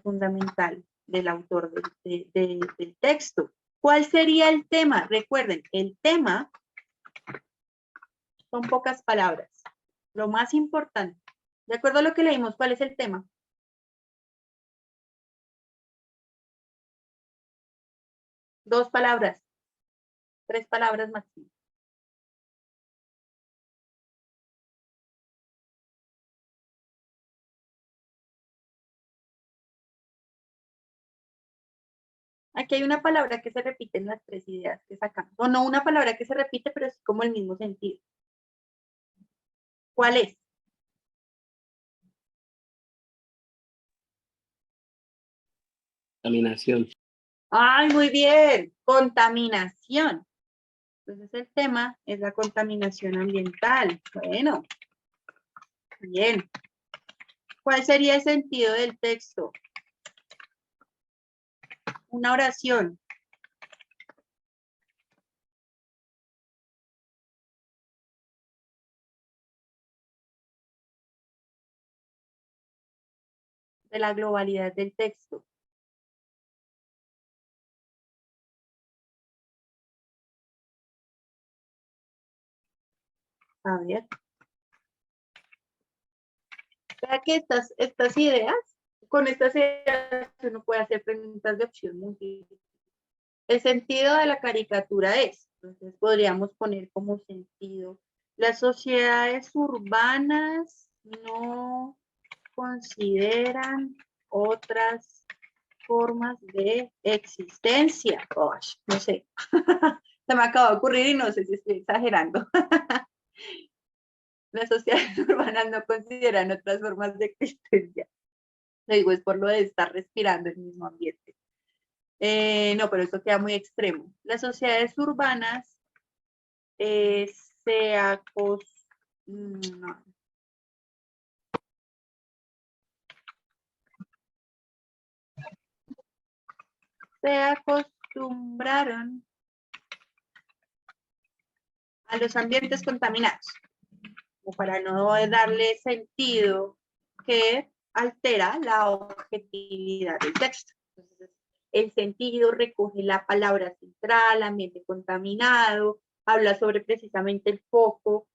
fundamental del autor del texto. ¿Cuál sería el tema? Recuerden, el tema son pocas palabras. Lo más importante, de acuerdo a lo que leímos, ¿cuál es el tema? Dos palabras, tres palabras máximo. Aquí hay una palabra que se repite en las tres ideas que sacamos. O no una palabra que se repite, pero es como el mismo sentido. ¿Cuál es? Contaminación. ¡Ay, muy bien! Contaminación. Entonces el tema es la contaminación ambiental. Bueno, bien. ¿Cuál sería el sentido del texto? Una oración. De la globalidad del texto. A ver. Vea que estas ideas, con estas ideas uno puede hacer preguntas de opción múltiple. El sentido de la caricatura es, entonces podríamos poner como sentido, las sociedades urbanas no consideran otras formas de existencia. Gosh, no sé, se me acaba de ocurrir y no sé si estoy exagerando. Las sociedades urbanas no consideran otras formas de existencia. Lo digo, es por lo de estar respirando el mismo ambiente. No, pero esto queda muy extremo. Las sociedades urbanas se acostumbraron a los ambientes contaminados, como para no darle sentido que altera la objetividad del texto. Entonces, el sentido recoge la palabra central, ambiente contaminado, habla sobre precisamente el foco.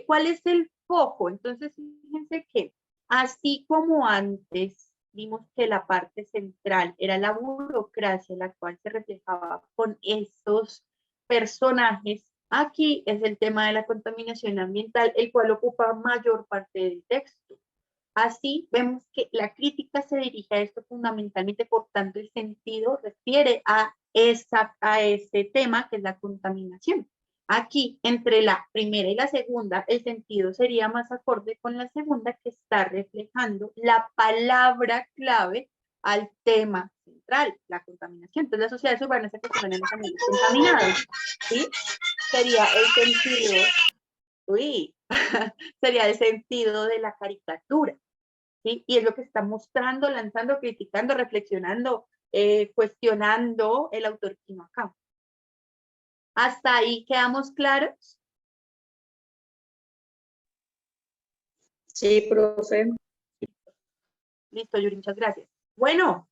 ¿Cuál es el foco? Entonces, fíjense que así como antes vimos que la parte central era la burocracia, la cual se reflejaba con estos personajes, aquí es el tema de la contaminación ambiental, el cual ocupa mayor parte del texto. Así vemos que la crítica se dirige a esto fundamentalmente, por tanto el sentido refiere a ese tema que es la contaminación. Aquí, entre la primera y la segunda, el sentido sería más acorde con la segunda, que está reflejando la palabra clave al tema central, la contaminación. Entonces las sociedades urbanas se acostumbran a los ambientes contaminados, ¿sí? Sería el sentido, sería el sentido de la caricatura. ¿Sí? Y es lo que está mostrando, lanzando, criticando, reflexionando, cuestionando el autor Quino acá. ¿Hasta ahí quedamos claros? Sí, profe. Listo, Yuri, muchas gracias. Bueno,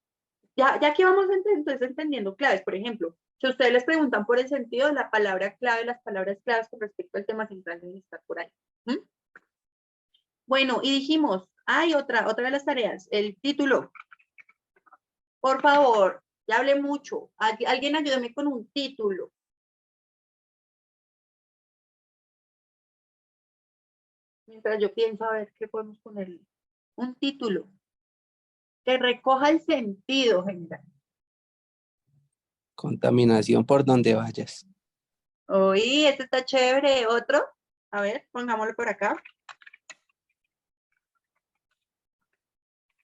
ya que vamos entonces entendiendo claves, por ejemplo, si ustedes les preguntan por el sentido de la palabra clave, las palabras claves con respecto al tema central deben estar por ahí. ¿Mm? Bueno, y dijimos, hay otra de las tareas, el título. Por favor, ya hablé mucho. Alguien ayúdame con un título. Mientras yo pienso a ver qué podemos ponerle. Un título que recoja el sentido general. Contaminación por donde vayas. Uy, este está chévere. Otro. A ver, pongámoslo por acá.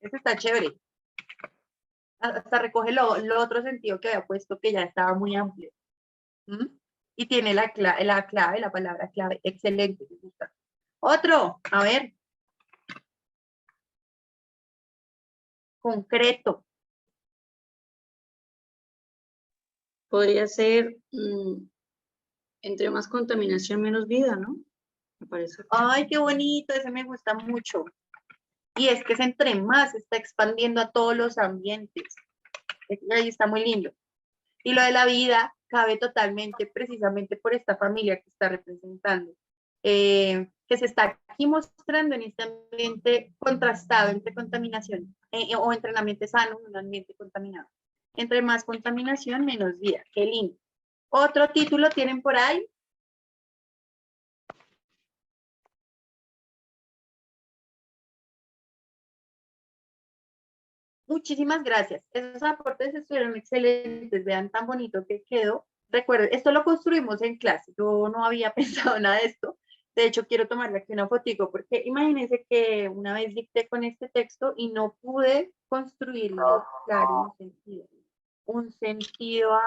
Este está chévere. Hasta recoge lo otro sentido que había puesto, que ya estaba muy amplio. ¿Mm? Y tiene la clave, la palabra clave. Excelente, me gusta. Otro, a ver. Concreto. Podría ser entre más contaminación, menos vida, ¿no? Me parece. Ay, qué bonito, ese me gusta mucho. Y es que es entre más, se está expandiendo a todos los ambientes. Ahí está muy lindo. Y lo de la vida cabe totalmente, precisamente por esta familia que está representando, que se está aquí mostrando en este ambiente contrastado entre contaminación o entre un ambiente sano y un ambiente contaminado. Entre más contaminación, menos vida. Qué lindo. ¿Otro título tienen por ahí? Muchísimas gracias. Esos aportes estuvieron excelentes. Vean tan bonito que quedó. Recuerden, esto lo construimos en clase. Yo no había pensado nada de esto. De hecho, quiero tomarle aquí una fotico porque imagínense que una vez dicté con este texto y no pude construirlo claro en sentido. un sentido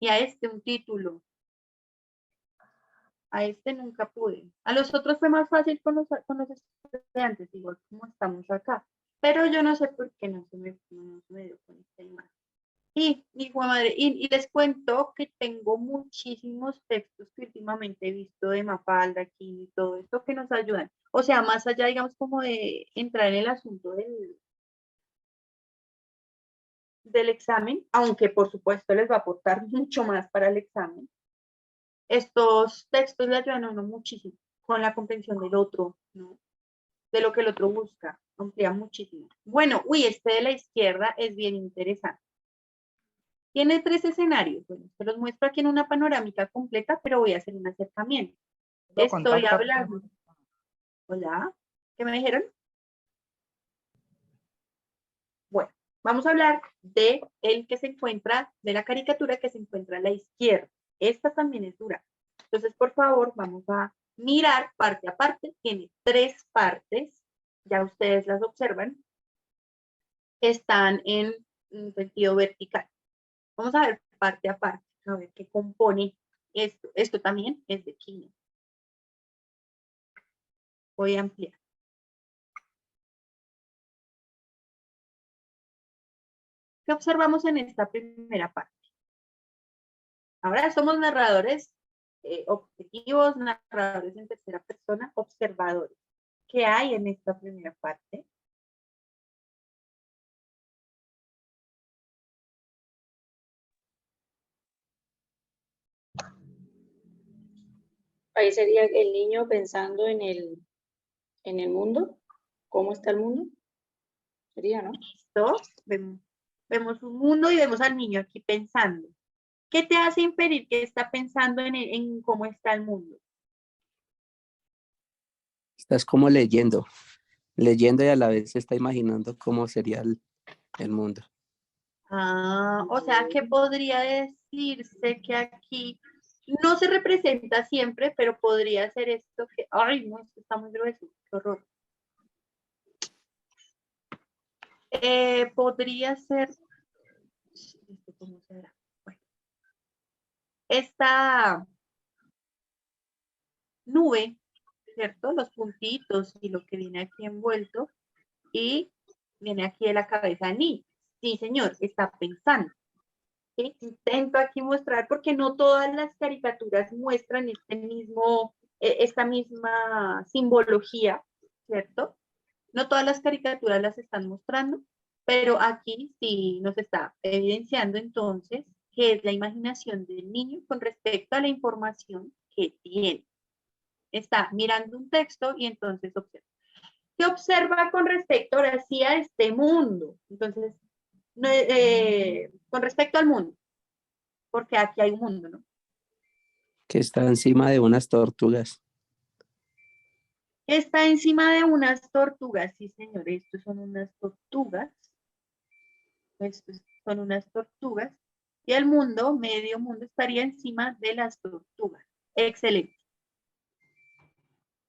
y a este un título. A este nunca pude. A los otros fue más fácil con los estudiantes, igual como estamos acá. Pero yo no sé por qué no se me dio con esta imagen. Y les cuento que tengo muchísimos textos que últimamente he visto de Mafalda aquí y todo esto que nos ayudan. O sea, más allá, digamos, como de entrar en el asunto del examen, aunque por supuesto les va a aportar mucho más para el examen. Estos textos le ayudan a uno muchísimo con la comprensión del otro, ¿no? De lo que el otro busca, amplía muchísimo. Bueno, este de la izquierda es bien interesante. Tiene 3 escenarios. Bueno, se los muestro aquí en una panorámica completa, pero voy a hacer un acercamiento. Estoy hablando. Hola, ¿qué me dijeron? Bueno, vamos a hablar de la caricatura que se encuentra a la izquierda. Esta también es dura. Entonces, por favor, vamos a mirar parte a parte. Tiene 3 partes. Ya ustedes las observan. Están en un sentido vertical. Vamos a ver parte a parte, a ver qué compone esto. Esto también es de Kino. Voy a ampliar. ¿Qué observamos en esta primera parte? Ahora somos narradores objetivos, narradores en tercera persona, observadores. ¿Qué hay en esta primera parte? Ahí sería el niño pensando en el mundo. ¿Cómo está el mundo? Sería, ¿no? Listo. Vemos un mundo y vemos al niño aquí pensando. ¿Qué te hace inferir que está pensando en cómo está el mundo? Estás como leyendo y a la vez se está imaginando cómo sería el mundo. O sea que podría decirse que aquí no se representa siempre, pero podría ser esto que, ay, no, esto está muy grueso, qué horror. Podría ser, ¿cómo será? Bueno, esta nube, ¿cierto? Los puntitos y lo que viene aquí envuelto, y viene aquí de la cabeza del niño. Sí, señor, está pensando. ¿Sí? Intento aquí mostrar, porque no todas las caricaturas muestran esta misma simbología, ¿cierto? No todas las caricaturas las están mostrando, pero aquí sí nos está evidenciando entonces que es la imaginación del niño con respecto a la información que tiene. Está mirando un texto y entonces observa. ¿Qué observa con respecto ahora sí a este mundo? Entonces, con respecto al mundo, porque aquí hay un mundo, ¿no? Que está encima de unas tortugas. Está encima de unas tortugas, sí señor, estos son unas tortugas. Estos son unas tortugas. Y el mundo, medio mundo, estaría encima de las tortugas. Excelente.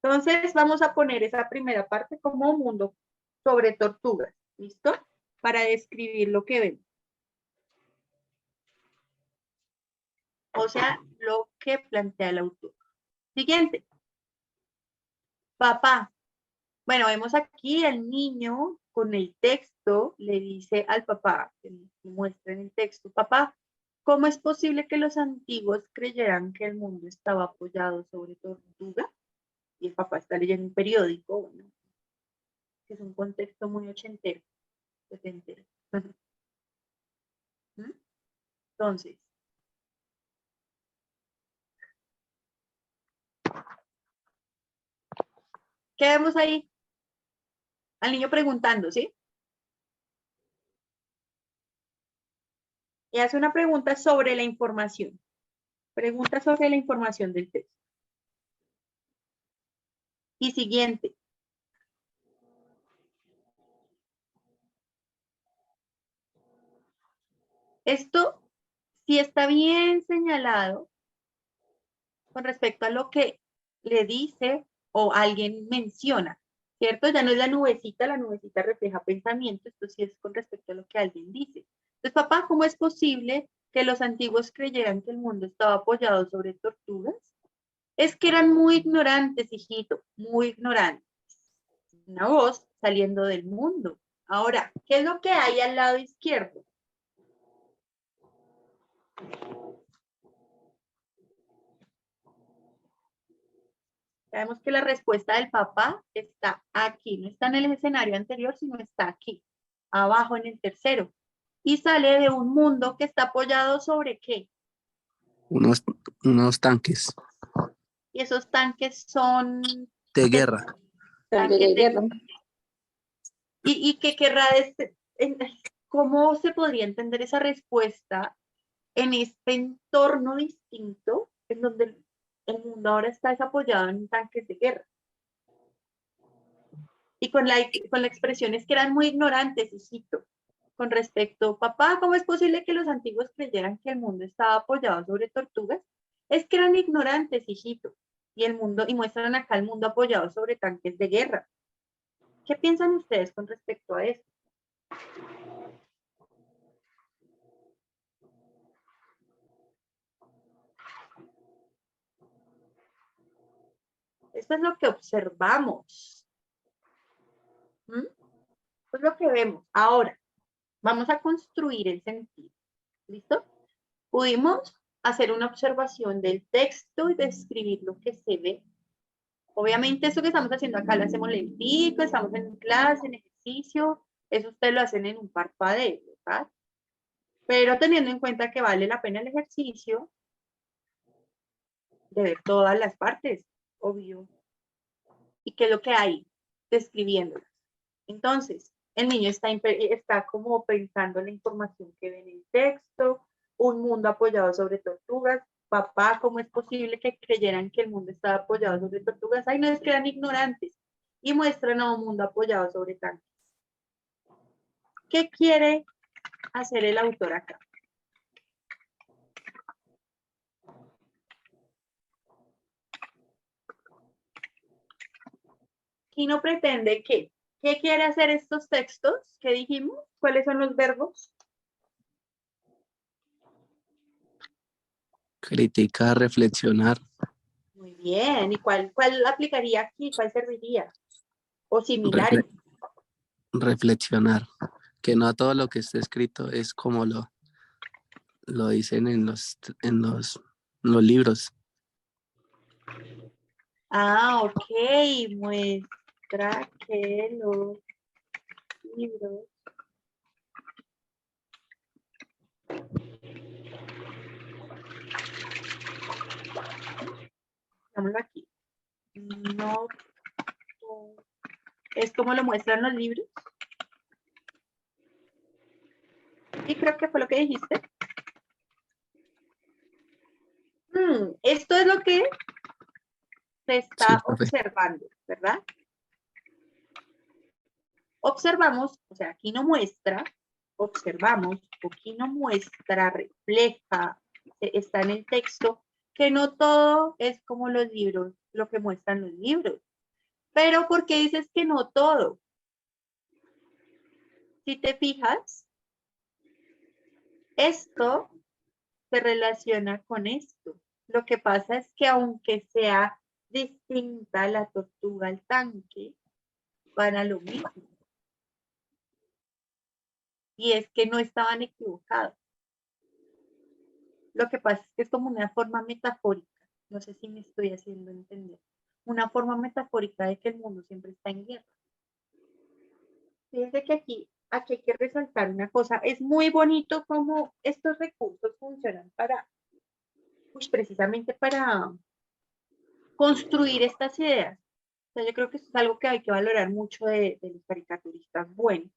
Entonces vamos a poner esa primera parte como mundo sobre tortugas. ¿Listo? Para describir lo que vemos. O sea, lo que plantea el autor. Siguiente. Papá. Bueno, vemos aquí el niño con el texto, le dice al papá, que muestra en el texto, papá, ¿cómo es posible que los antiguos creyeran que el mundo estaba apoyado sobre tortuga? Y el papá está leyendo un periódico, bueno, que es un contexto muy ochentero, setentero. Entonces, ¿qué vemos ahí? Al niño preguntando, ¿sí? Y hace una pregunta sobre la información. Pregunta sobre la información del texto. Y siguiente. Esto sí está bien señalado con respecto a lo que le dice o alguien menciona, ¿cierto? Ya no es la nubecita refleja pensamiento, esto sí es con respecto a lo que alguien dice. Entonces, papá, ¿cómo es posible que los antiguos creyeran que el mundo estaba apoyado sobre tortugas? Es que eran muy ignorantes, hijito, muy ignorantes. Una voz saliendo del mundo. Ahora, ¿qué es lo que hay al lado izquierdo? Sabemos que la respuesta del papá está aquí, no está en el escenario anterior, sino está aquí, abajo en el tercero. Y sale de un mundo que está apoyado sobre ¿qué? Unos tanques Y esos tanques son de guerra. Tanques de guerra. ¿Y qué querrá cómo se podría entender esa respuesta en este entorno distinto en donde el mundo ahora está apoyado en tanques de guerra? Y con la expresión es que eran muy ignorantes, hijito, con respecto, papá, ¿cómo es posible que los antiguos creyeran que el mundo estaba apoyado sobre tortugas? Es que eran ignorantes, hijito, y muestran acá el mundo apoyado sobre tanques de guerra. ¿Qué piensan ustedes con respecto a eso? Esto es lo que observamos. ¿Mm? Esto es lo que vemos. Ahora, vamos a construir el sentido. ¿Listo? Pudimos hacer una observación del texto y describir lo que se ve. Obviamente esto que estamos haciendo acá lo hacemos lentico, estamos en clase, en ejercicio, eso ustedes lo hacen en un parpadeo, ¿verdad? Pero teniendo en cuenta que vale la pena el ejercicio, de ver todas las partes, obvio. ¿Y qué es lo que hay? Describiéndolas. Entonces, el niño está como pensando la información que ve en el texto, un mundo apoyado sobre tortugas. Papá, ¿cómo es posible que creyeran que el mundo estaba apoyado sobre tortugas? Ay, no, es que eran ignorantes. Y muestran a un mundo apoyado sobre tanques. ¿Qué quiere hacer el autor acá? Y no pretende que. ¿Qué quiere hacer estos textos? ¿Qué dijimos? ¿Cuáles son los verbos? Criticar, reflexionar. Muy bien. ¿Y cuál aplicaría aquí? ¿Cuál serviría? O similares. Reflexionar. Que no todo lo que está escrito es como lo dicen en los libros. Ah, ok. Muestra que los libros digámoslo aquí. No es como lo muestran los libros. Y creo que fue lo que dijiste. Esto es lo que se está Sí, profe. observando, ¿verdad? Observamos, o sea, aquí no muestra, observamos, aquí no muestra, refleja, está en el texto, que no todo es como los libros, lo que muestran los libros. Pero ¿por qué dices que no todo? Si te fijas, esto se relaciona con esto. Lo que pasa es que aunque sea distinta la tortuga al tanque, van a lo mismo. Y es que no estaban equivocados. Lo que pasa es que es como una forma metafórica. No sé si me estoy haciendo entender. Una forma metafórica de que el mundo siempre está en guerra. Fíjense que aquí hay que resaltar una cosa. Es muy bonito cómo estos recursos funcionan pues precisamente para construir estas ideas. O sea, yo creo que eso es algo que hay que valorar mucho de los caricaturistas buenos,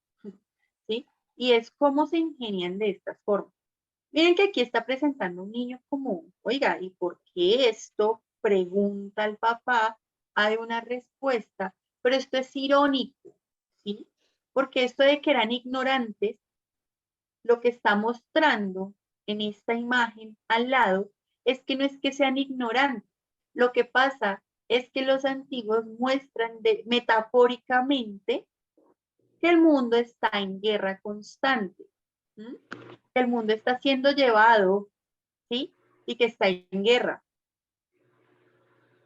¿sí? Y es cómo se ingenian de estas formas. Miren que aquí está presentando un niño como, oiga, ¿y por qué esto? Pregunta al papá, hay una respuesta, pero esto es irónico, ¿sí? Porque esto de que eran ignorantes, lo que está mostrando en esta imagen al lado es que no es que sean ignorantes, lo que pasa es que los antiguos muestran metafóricamente que el mundo está en guerra constante. ¿Mm? Que el mundo está siendo llevado, ¿sí? Y que está en guerra.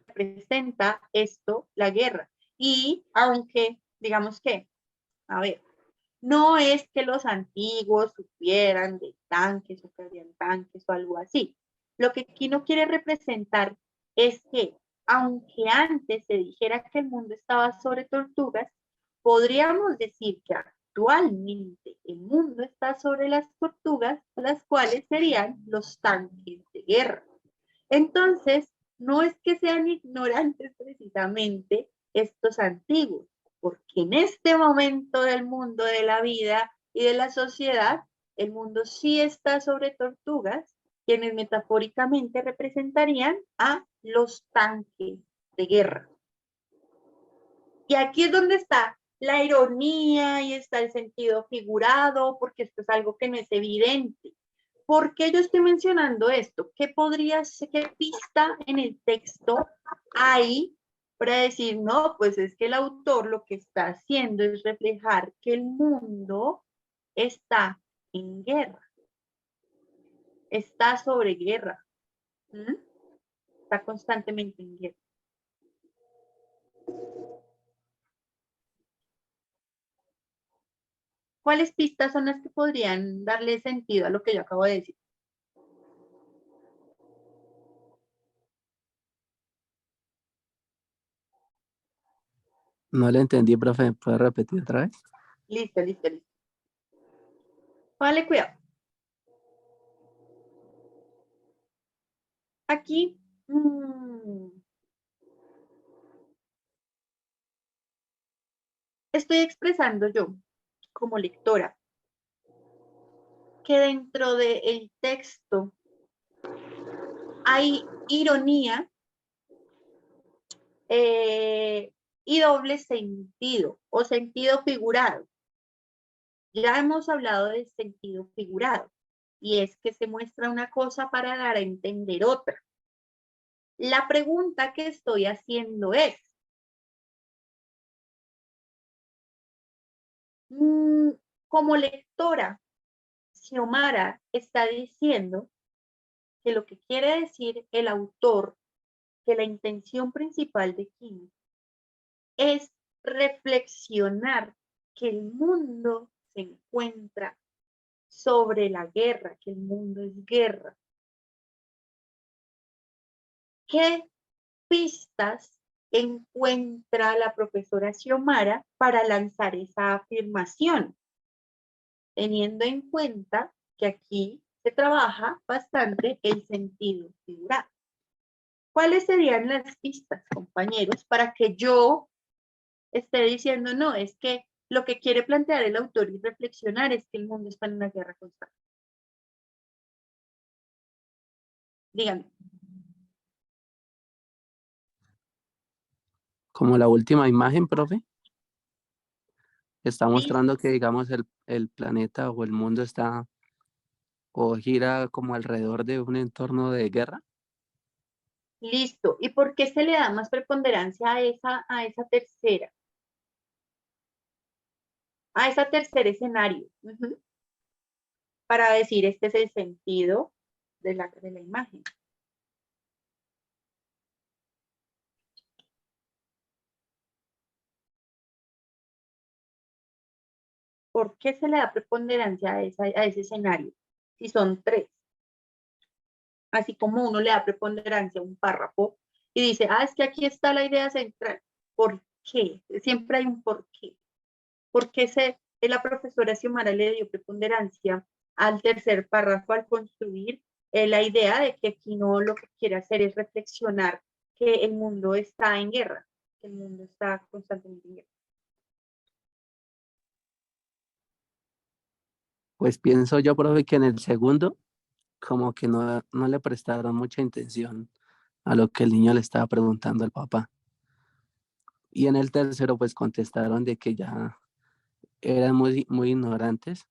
Representa esto la guerra. Y aunque, digamos que, a ver, no es que los antiguos supieran de tanques o que habían tanques o algo así. Lo que aquí no quiere representar es que, aunque antes se dijera que el mundo estaba sobre tortugas, podríamos decir que actualmente el mundo está sobre las tortugas, las cuales serían los tanques de guerra. Entonces, no es que sean ignorantes precisamente estos antiguos, porque en este momento del mundo, de la vida y de la sociedad, el mundo sí está sobre tortugas, quienes metafóricamente representarían a los tanques de guerra. Y aquí es donde está la ironía y está el sentido figurado, porque esto es algo que no es evidente. ¿Por qué yo estoy mencionando esto? ¿Qué podría ser, qué pista en el texto hay para decir, no, pues es que el autor lo que está haciendo es reflejar que el mundo está en guerra, está sobre guerra, ¿Mm? Está constantemente en guerra. ¿Cuáles pistas son las que podrían darle sentido a lo que yo acabo de decir? No le entendí, profe. ¿Puede repetir otra vez? Listo, listo, listo. Vale, cuidado. Aquí estoy expresando yo, como lectora, que dentro del texto hay ironía y doble sentido o sentido figurado. Ya hemos hablado de sentido figurado y es que se muestra una cosa para dar a entender otra. La pregunta que estoy haciendo es, como lectora, Xiomara está diciendo que lo que quiere decir el autor, que la intención principal de King es reflexionar que el mundo se encuentra sobre la guerra, que el mundo es guerra. ¿Qué pistas encuentra la profesora Xiomara para lanzar esa afirmación? Teniendo en cuenta que aquí se trabaja bastante el sentido figurado. ¿Cuáles serían las pistas, compañeros, para que yo esté diciendo, no, es que lo que quiere plantear el autor y reflexionar es que el mundo está en una guerra constante? Díganme. Como la última imagen, profe, está ¿Listo? mostrando que, digamos, el planeta o el mundo está o gira como alrededor de un entorno de guerra. Listo. ¿Y por qué se le da más preponderancia a ese tercer escenario? Para decir, este es el sentido de la imagen. ¿Por qué se le da preponderancia a ese escenario? Si son tres. Así como uno le da preponderancia a un párrafo y dice, es que aquí está la idea central. ¿Por qué? Siempre hay un por qué. ¿Por qué la profesora Xiomara le dio preponderancia al tercer párrafo al construir la idea de que aquí no lo que quiere hacer es reflexionar que el mundo está en guerra, que el mundo está constantemente en guerra? Pues pienso yo, profe, que en el segundo como que no le prestaron mucha intención a lo que el niño le estaba preguntando al papá. Y en el tercero, pues contestaron de que ya eran muy ignorantes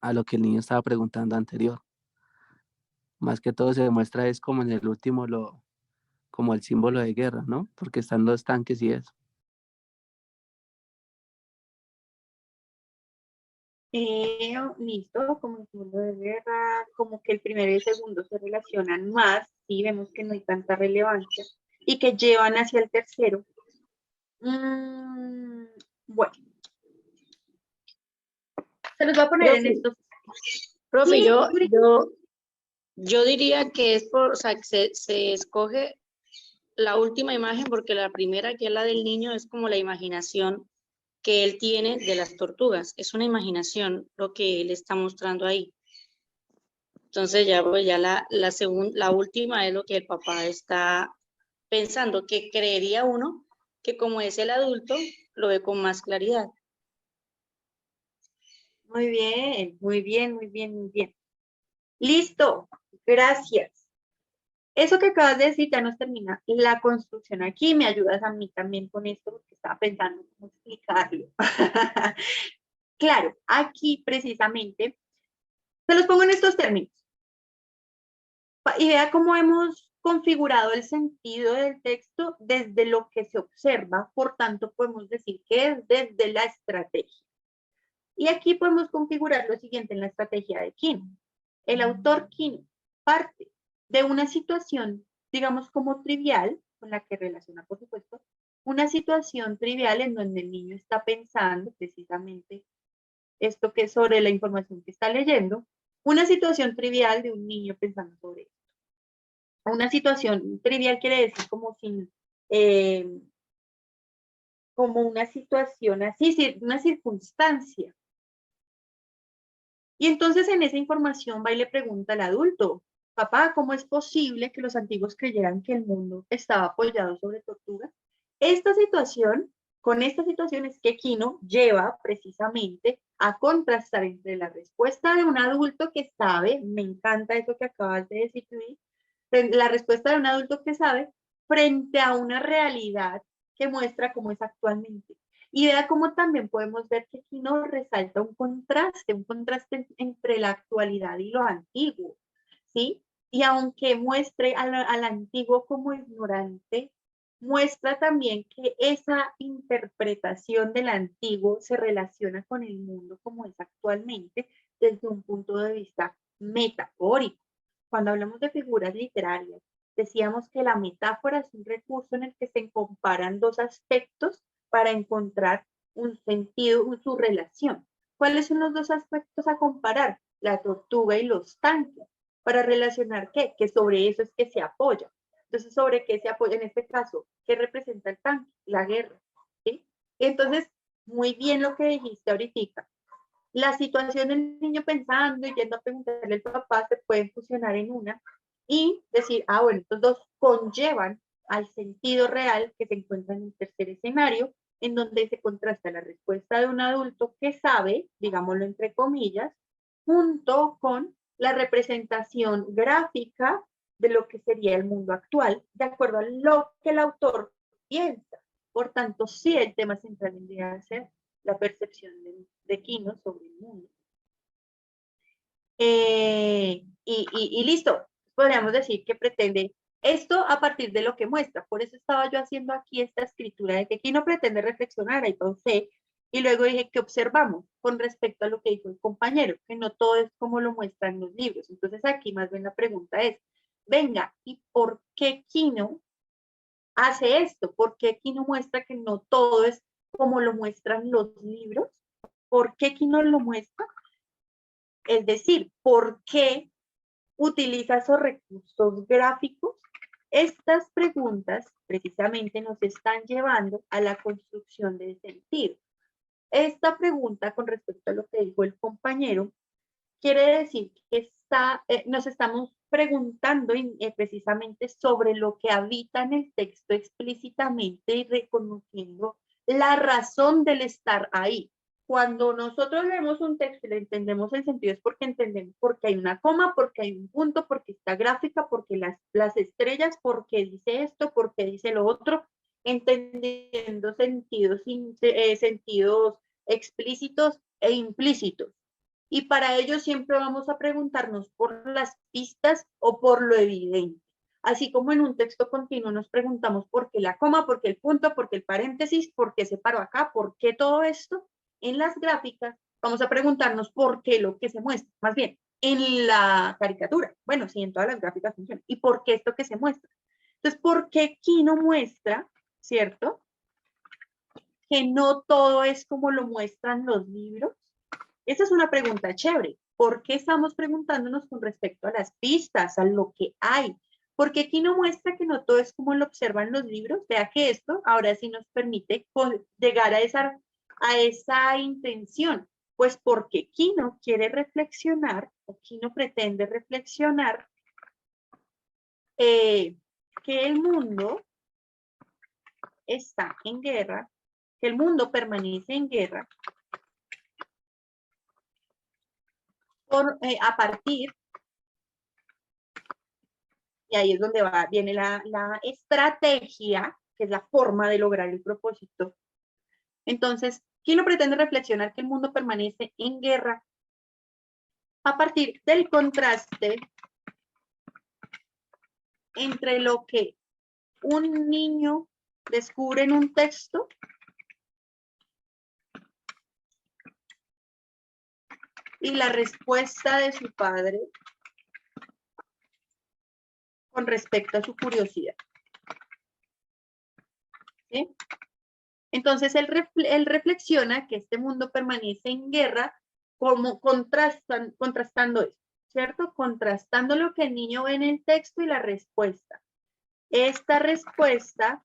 a lo que el niño estaba preguntando anterior. Más que todo se demuestra es como en el último, como el símbolo de guerra, ¿no? Porque están los tanques y eso. Listo, como el símbolo de guerra, como que el primero y el segundo se relacionan más, sí, vemos que no hay tanta relevancia, y que llevan hacia el tercero. Bueno, se los voy a poner en estos. Profe, Sí, Yuri. yo diría que es por, o sea, que se escoge la última imagen porque la primera, que es la del niño, es como la imaginación que él tiene de las tortugas. Es una imaginación lo que él está mostrando ahí. Entonces ya, pues, ya la última es lo que el papá está pensando, que creería uno que como es el adulto, lo ve con más claridad. Muy bien, muy bien, muy bien, muy bien. Listo, gracias. Eso que acabas de decir ya nos termina la construcción aquí. Me ayudas a mí también con esto porque estaba pensando cómo explicarlo. Claro, aquí precisamente, se los pongo en estos términos. Y vea cómo hemos configurado el sentido del texto desde lo que se observa, por tanto podemos decir que es desde la estrategia. Y aquí podemos configurar lo siguiente en la estrategia de Quino. El autor Quino parte de una situación, digamos como trivial, con la que relaciona, por supuesto, una situación trivial en donde el niño está pensando precisamente esto que es sobre la información que está leyendo, una situación trivial de un niño pensando sobre esto. Una situación trivial quiere decir como sin, como una situación así, una circunstancia. Y entonces en esa información va y le pregunta al adulto, papá, ¿cómo es posible que los antiguos creyeran que el mundo estaba apoyado sobre tortugas? Esta situación, con esta situación es que Quino lleva precisamente a contrastar entre la respuesta de un adulto que sabe, me encanta eso que acabas de decir, la respuesta de un adulto que sabe frente a una realidad que muestra cómo es actualmente. Y vea cómo también podemos ver que aquí nos resalta un contraste entre la actualidad y lo antiguo, ¿sí? Y aunque muestre al antiguo como ignorante, muestra también que esa interpretación del antiguo se relaciona con el mundo como es actualmente desde un punto de vista metafórico. Cuando hablamos de figuras literarias, decíamos que la metáfora es un recurso en el que se comparan dos aspectos para encontrar un sentido, su relación. ¿Cuáles son los dos aspectos a comparar? La tortuga y los tanques. Para relacionar qué? Que sobre eso es que se apoya. Entonces, ¿sobre qué se apoya en este caso? ¿Qué representa el tanque? La guerra. ¿Sí? Entonces, muy bien lo que dijiste ahorita. La situación del niño pensando y yendo a preguntarle al papá se pueden fusionar en una y decir, ah, bueno, estos dos conllevan al sentido real que se encuentra en el tercer escenario, en donde se contrasta la respuesta de un adulto que sabe, digámoslo entre comillas, junto con la representación gráfica de lo que sería el mundo actual, de acuerdo a lo que el autor piensa. Por tanto, sí, el tema central vendría a ser la percepción de Quino sobre el mundo. Y listo, podríamos decir que pretende esto a partir de lo que muestra. Por eso estaba yo haciendo aquí esta escritura de que Quino pretende reflexionar, ahí pensé, y luego dije que observamos con respecto a lo que dijo el compañero, que no todo es como lo muestran los libros. Entonces aquí más bien la pregunta es, venga, ¿y por qué Quino hace esto? ¿Por qué Quino muestra que no todo es como lo muestran los libros? ¿Por qué Quino lo muestra? Es decir, ¿por qué utiliza esos recursos gráficos? Estas preguntas precisamente nos están llevando a la construcción del sentido. Esta pregunta con respecto a lo que dijo el compañero quiere decir que nos estamos preguntando precisamente sobre lo que habita en el texto explícitamente y reconociendo la razón del estar ahí. Cuando nosotros leemos un texto y le entendemos el sentido es porque entendemos porque hay una coma, porque hay un punto, porque está gráfica, porque las estrellas, porque dice esto, porque dice lo otro, entendiendo sentidos explícitos e implícitos. Y para ello siempre vamos a preguntarnos por las pistas o por lo evidente. Así como en un texto continuo nos preguntamos por qué la coma, por qué el punto, por qué el paréntesis, por qué se paró acá, por qué todo esto. En las gráficas vamos a preguntarnos por qué lo que se muestra, más bien, en la caricatura, bueno, sí, en todas las gráficas funciona, y por qué esto que se muestra. Entonces, ¿por qué Kino muestra, cierto? Que no todo es como lo muestran los libros. Esa es una pregunta chévere. ¿Por qué estamos preguntándonos con respecto a las pistas, a lo que hay? Porque aquí no muestra que no todo es como lo observan los libros. Vea que esto ahora sí nos permite llegar a esa intención. Pues porque Kino quiere reflexionar, o Kino pretende reflexionar, que el mundo está en guerra, que el mundo permanece en guerra, a partir, y ahí es donde viene la estrategia, que es la forma de lograr el propósito. Entonces, Kino pretende reflexionar que el mundo permanece en guerra a partir del contraste entre lo que un niño descubre en un texto y la respuesta de su padre con respecto a su curiosidad. ¿Sí? Entonces, él reflexiona que este mundo permanece en guerra como contrastando eso, ¿cierto? Contrastando lo que el niño ve en el texto y la respuesta. Esta respuesta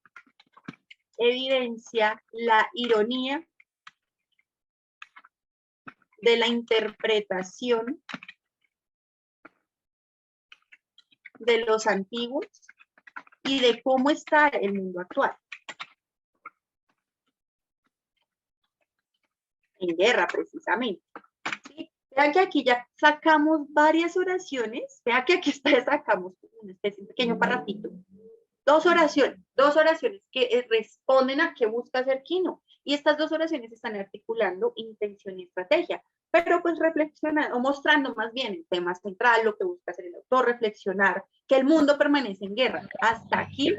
evidencia la ironía de la interpretación de los antiguos y de cómo está el mundo actual. En guerra, precisamente. ¿Sí? Vean que aquí ya sacamos varias oraciones. Vean que aquí sacamos una especie de pequeño parrafito. Dos oraciones que responden a qué busca hacer Kino. Y estas dos oraciones están articulando intención y estrategia, pero pues reflexionando, o mostrando más bien el tema central, lo que busca hacer el autor, reflexionar que el mundo permanece en guerra. Hasta aquí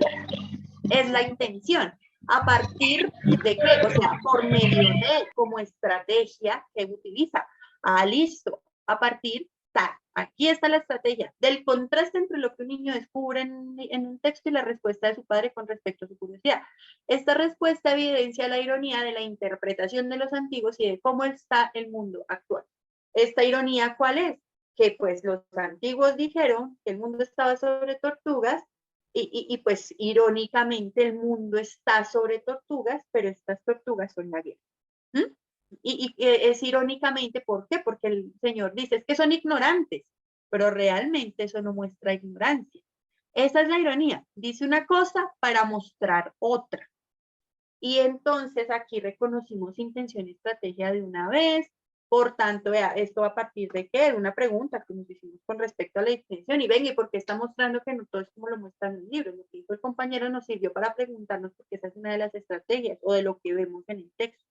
es la intención. ¿A partir de qué? O sea, por medio de, como estrategia que utiliza. Ah, listo. A partir, aquí está la estrategia, del contraste entre lo que un niño descubre en un texto y la respuesta de su padre con respecto a su curiosidad. Esta respuesta evidencia la ironía de la interpretación de los antiguos y de cómo está el mundo actual. ¿Esta ironía cuál es? Que pues los antiguos dijeron que el mundo estaba sobre tortugas y pues irónicamente el mundo está sobre tortugas, pero estas tortugas son la guerra. ¿Mm? Y es irónicamente, ¿por qué? Porque el Señor dice, es que son ignorantes, pero realmente eso no muestra ignorancia. Esa es la ironía. Dice una cosa para mostrar otra. Y entonces aquí reconocimos intención y estrategia de una vez. Por tanto, vea, esto a partir de qué? De una pregunta que nos hicimos con respecto a la intención. Y venga, ¿y por qué está mostrando que no todo es como lo muestran los libros? Lo que dijo el compañero nos sirvió para preguntarnos porque esa es una de las estrategias o de lo que vemos en el texto.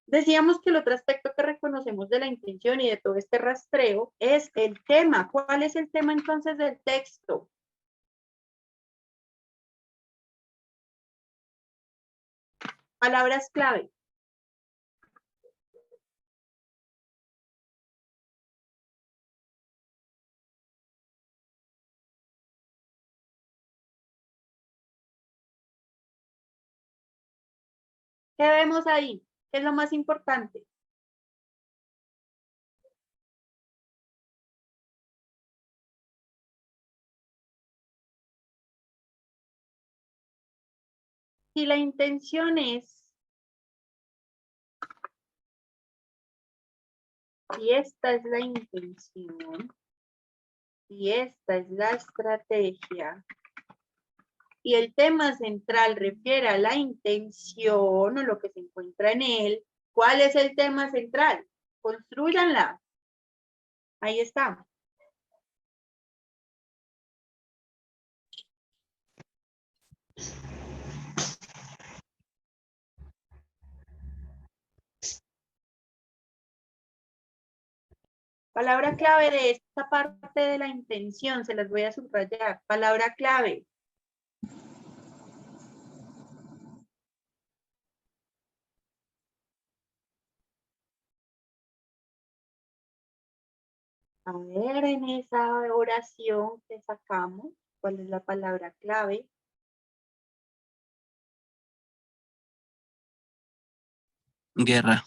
Decíamos que el otro aspecto que reconocemos de la intención y de todo este rastreo es el tema. ¿Cuál es el tema entonces del texto? Palabras clave. ¿Qué vemos ahí? ¿Qué es lo más importante? Si la intención es, si esta es la intención, si esta es la estrategia, y el tema central refiere a la intención o lo que se encuentra en él, ¿cuál es el tema central? Construyanla. Ahí está. Palabra clave de esta parte de la intención, se las voy a subrayar. Palabra clave. A ver, en esa oración que sacamos, ¿cuál es la palabra clave? Guerra.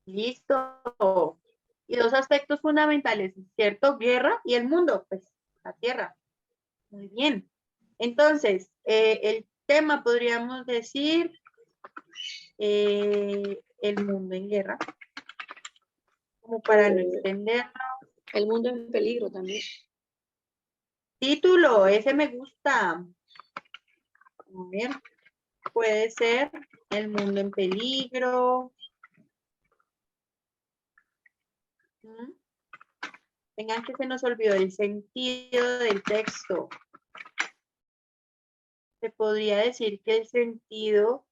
Listo. Y dos aspectos fundamentales, ¿cierto? Guerra y el mundo, pues la tierra. Muy bien. Entonces, el tema podríamos decir el mundo en guerra, como para no extender. El mundo en peligro también. Título, ese me gusta. A ver, puede ser el mundo en peligro. Vengan que se nos olvidó el sentido del texto. Se podría decir que el sentido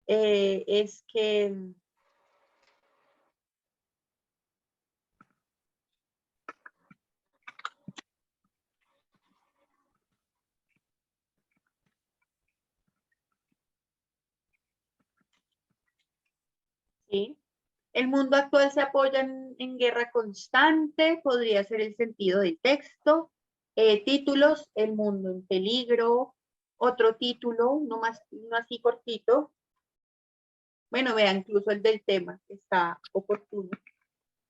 es que ¿sí? El mundo actual se apoya en guerra constante, podría ser el sentido del texto. Títulos, el mundo en peligro. Otro título, uno así cortito. Bueno, vea, incluso el del tema, que está oportuno.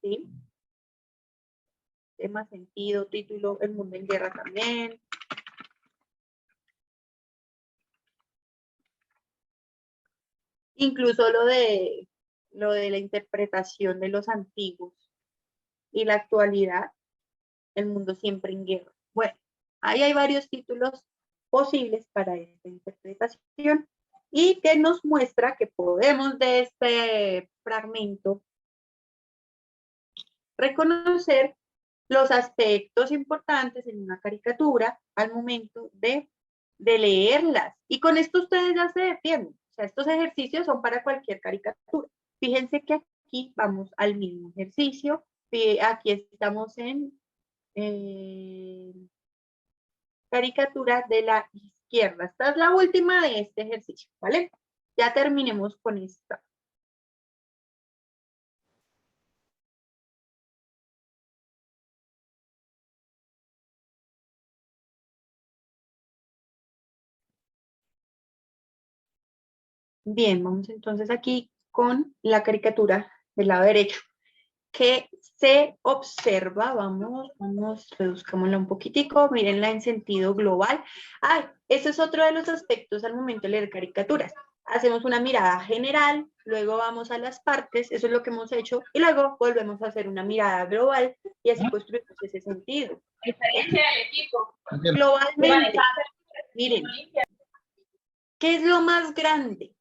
¿Sí? Tema, sentido, título, el mundo en guerra también. Incluso lo de la interpretación de los antiguos y la actualidad, el mundo siempre en guerra. Bueno, ahí hay varios títulos posibles para esta interpretación y que nos muestra que podemos de este fragmento reconocer los aspectos importantes en una caricatura al momento de leerlas. Y con esto ustedes ya se defienden. O sea, estos ejercicios son para cualquier caricatura. Fíjense que aquí vamos al mismo ejercicio. Aquí estamos en caricatura de la izquierda. Esta es la última de este ejercicio, ¿vale? Ya terminemos con esta. Bien, vamos entonces aquí con la caricatura del lado derecho. Que se observa, vamos, reduzcámosla un poquitico, mírenla en sentido global. Ese es otro de los aspectos al momento de leer caricaturas. Hacemos una mirada general, luego vamos a las partes, eso es lo que hemos hecho, y luego volvemos a hacer una mirada global y así construimos ese sentido. Globalmente, miren, ¿qué es lo más grande?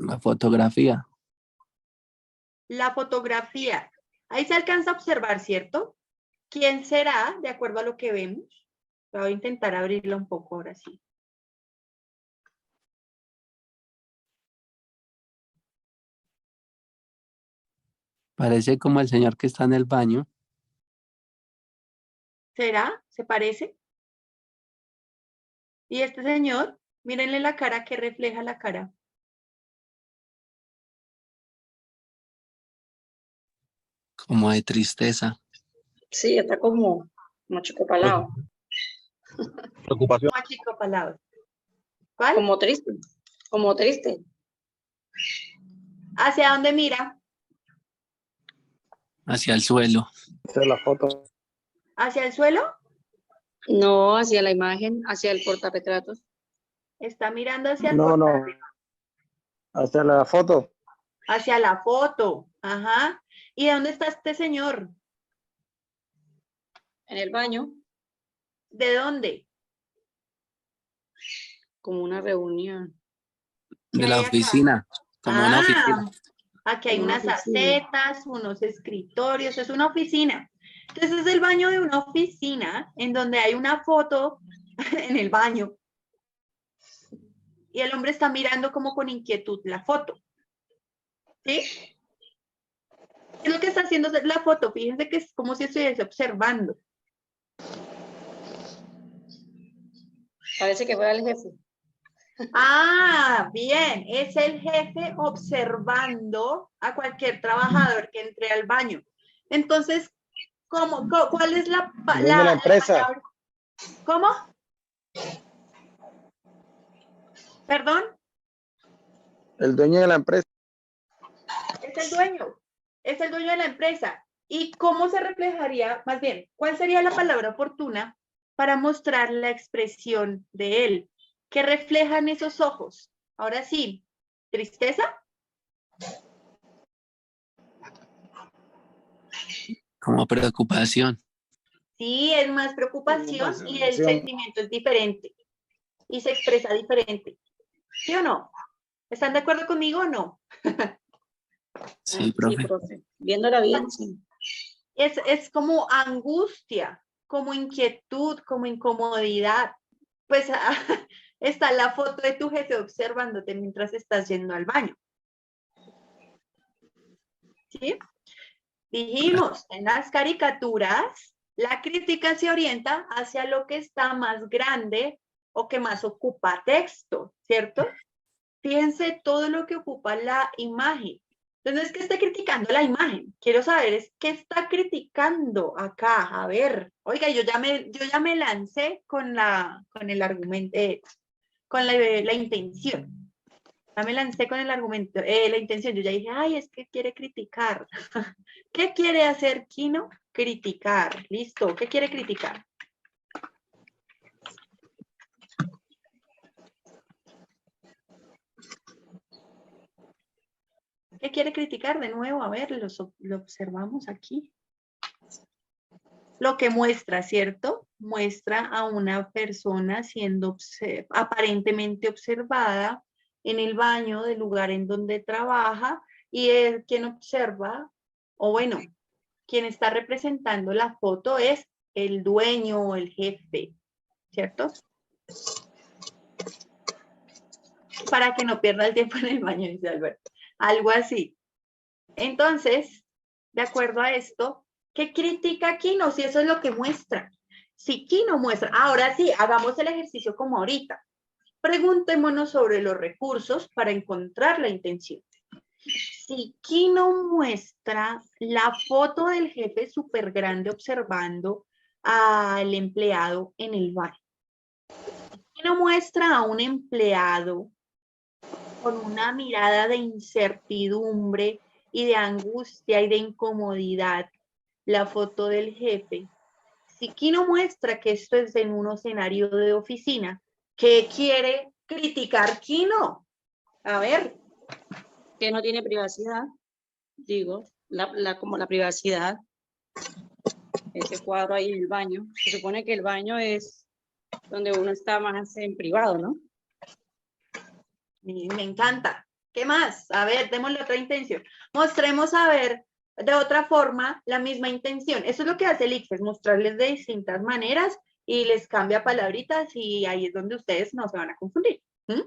La fotografía. La fotografía. Ahí se alcanza a observar, ¿cierto? ¿Quién será, de acuerdo a lo que vemos? Voy a intentar abrirla un poco ahora sí. Parece como el señor que está en el baño. ¿Será? ¿Se parece? ¿Y este señor? Mírenle la cara, que refleja la cara. Como de tristeza. Sí, está como achicopalado. Preocupación. Como achicopalado. ¿Cuál? Como triste. Como triste. ¿Hacia dónde mira? Hacia el suelo. Esa es la foto. ¿Hacia el suelo? No, hacia la imagen, hacia el portarretratos. Está mirando hacia el No, portal. hacia la foto. Hacia la foto. Ajá. ¿Y dónde está este señor? En el baño, ¿De dónde? como una reunión. ¿Qué De hay la acá? oficina. Como una oficina. Aquí hay Una unas oficina. acetas, unos escritorios, es una oficina. Entonces es el baño de una oficina en donde hay una foto en el baño y el hombre está mirando como con inquietud la foto. ¿Sí? ¿Qué es lo que está haciendo la foto? Fíjense que es como si estuviese observando. Parece que fuera el jefe. Ah, bien, es el jefe observando a cualquier trabajador que entre al baño. Entonces, ¿cuál es El dueño de la empresa. palabra? ¿Cómo? ¿Perdón? El dueño de la empresa. Es el dueño de la empresa. ¿Y cómo se reflejaría, más bien, cuál sería la palabra oportuna para mostrar la expresión de él? ¿Qué reflejan esos ojos? Ahora sí, ¿tristeza? Como preocupación. Sí, es más preocupación y el sentimiento es diferente y se expresa diferente. ¿Sí o no? ¿Están de acuerdo conmigo o no? Sí, Sí, profe. profe. Viéndola bien, sí. Es como angustia, como inquietud, como incomodidad. Pues está la foto de tu jefe observándote mientras estás yendo al baño. ¿Sí? Dijimos, en las caricaturas, la crítica se orienta hacia lo que está más grande o que más ocupa texto, ¿cierto? Fíjense todo lo que ocupa la imagen. Entonces, no es que esté criticando la imagen. Quiero saber es qué está criticando acá. A ver, oiga, yo ya me lancé con el argumento, con la intención. Ya me lancé con el argumento, la intención. Yo ya dije, ay, es que quiere criticar. ¿Qué quiere hacer Kino? Criticar. Listo. ¿Qué quiere criticar? ¿Qué quiere criticar de nuevo? A ver, lo observamos aquí. Lo que muestra, ¿cierto? Muestra a una persona siendo aparentemente observada en el baño del lugar en donde trabaja y quien observa, o bueno, quien está representando la foto es el dueño o el jefe, ¿cierto? Para que no pierda el tiempo en el baño, dice Alberto. Algo así. Entonces, de acuerdo a esto, ¿qué critica Kino? Si eso es lo que muestra. Si Kino muestra, ahora sí, hagamos el ejercicio como ahorita. Preguntémonos sobre los recursos para encontrar la intención. Si Kino muestra la foto del jefe súper grande observando al empleado en el baño. Kino muestra a un empleado con una mirada de incertidumbre y de angustia y de incomodidad la foto del jefe. Si Kino muestra que esto es en un escenario de oficina, ¿qué quiere criticar Kino? A ver. Que no tiene privacidad, digo, como la privacidad. Ese cuadro ahí en el baño. Se supone que el baño es donde uno está más en privado, ¿no? Me encanta. ¿Qué más? A ver, démosle otra intención. Mostremos a ver de otra forma la misma intención. Eso es lo que hace el ICFES, mostrarles de distintas maneras y les cambia palabritas y ahí es donde ustedes no se van a confundir. ¿Mm?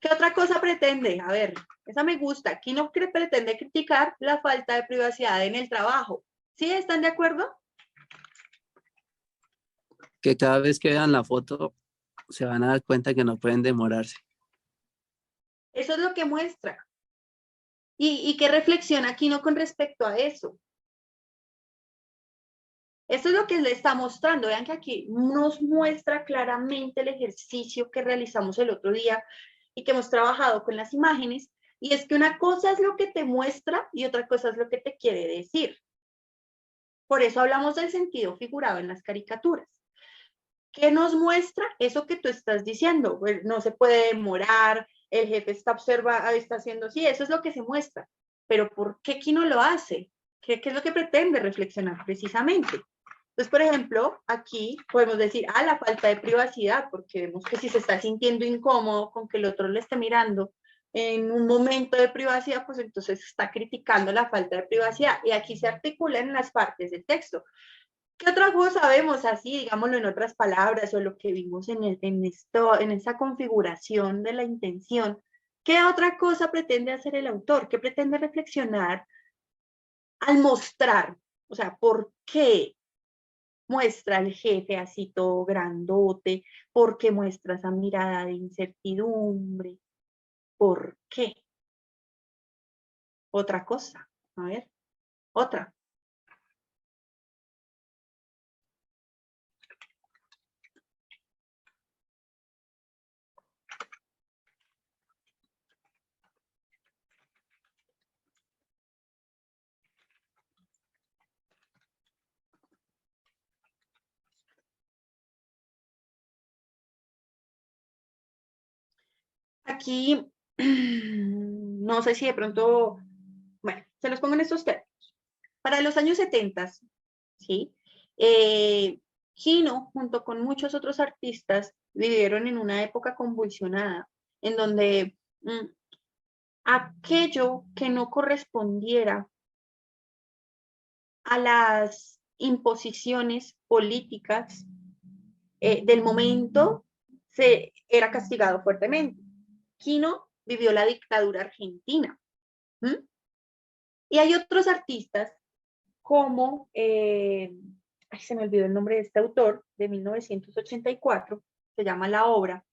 ¿Qué otra cosa pretende? A ver, esa me gusta. Aquí no pretende criticar la falta de privacidad en el trabajo. ¿Sí? ¿Están de acuerdo? Que cada vez que vean la foto se van a dar cuenta que no pueden demorarse. Eso es lo que muestra. ¿Y qué reflexiona Kino con respecto a eso? Eso es lo que le está mostrando. Vean que aquí nos muestra claramente el ejercicio que realizamos el otro día y que hemos trabajado con las imágenes. Y es que una cosa es lo que te muestra y otra cosa es lo que te quiere decir. Por eso hablamos del sentido figurado en las caricaturas. ¿Qué nos muestra? Eso que tú estás diciendo. Pues no se puede demorar, el jefe está haciendo así, eso es lo que se muestra. Pero ¿por qué Kino lo hace? ¿Qué es lo que pretende reflexionar precisamente? Entonces, por ejemplo, aquí podemos decir, la falta de privacidad, porque vemos que si se está sintiendo incómodo con que el otro le esté mirando en un momento de privacidad, pues entonces está criticando la falta de privacidad. Y aquí se articula en las partes del texto. ¿Qué otra cosa vemos así, digámoslo en otras palabras, o lo que vimos en esta configuración de la intención? ¿Qué otra cosa pretende hacer el autor? ¿Qué pretende reflexionar al mostrar? O sea, ¿por qué? muestra al jefe así todo grandote? ¿Por qué muestra esa mirada de incertidumbre? ¿Por qué? Otra cosa, a ver, otra. Aquí, no sé si de pronto, bueno, se los pongo en estos términos. Para los años 70, ¿sí? Kino, junto con muchos otros artistas, vivieron en una época convulsionada, en donde aquello que no correspondiera a las imposiciones políticas del momento era castigado fuertemente. Kino vivió la dictadura argentina. Y hay otros artistas como, se me olvidó el nombre de este autor, de 1984, se llama La Obra,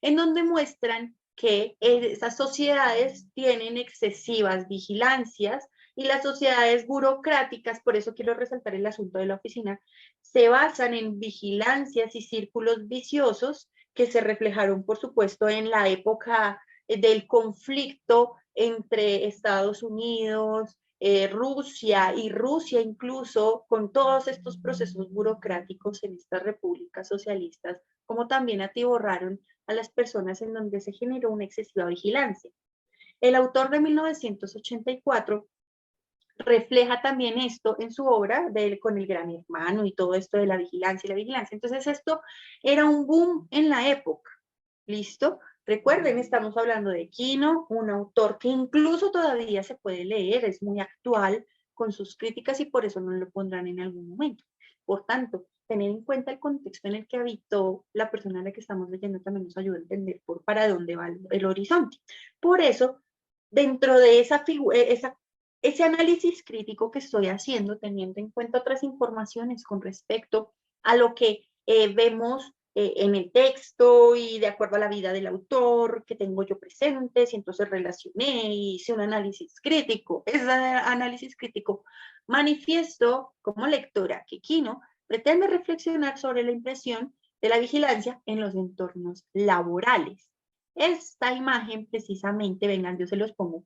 en donde muestran que esas sociedades tienen excesivas vigilancias y las sociedades burocráticas, por eso quiero resaltar el asunto de la oficina, se basan en vigilancias y círculos viciosos que se reflejaron, por supuesto, en la época del conflicto entre Estados Unidos, Rusia y Rusia incluso con todos estos procesos burocráticos en estas repúblicas socialistas, como también atiborraron a las personas en donde se generó una excesiva vigilancia. El autor de 1984 refleja también esto en su obra con el Gran Hermano y todo esto de la vigilancia y la vigilancia. Entonces esto era un boom en la época, ¿listo? Recuerden, estamos hablando de Kino, un autor que incluso todavía se puede leer, es muy actual con sus críticas y por eso no lo pondrán en algún momento. Por tanto, tener en cuenta el contexto en el que habitó la persona a la que estamos leyendo también nos ayuda a entender para dónde va el horizonte. Por eso, dentro de ese análisis crítico que estoy haciendo, teniendo en cuenta otras informaciones con respecto a lo que vemos en el texto y de acuerdo a la vida del autor que tengo yo presentes, y entonces relacioné y hice un análisis crítico. Ese análisis crítico manifiesto como lectora que Kino pretende reflexionar sobre la impresión de la vigilancia en los entornos laborales. Esta imagen precisamente, vengan, yo se los pongo.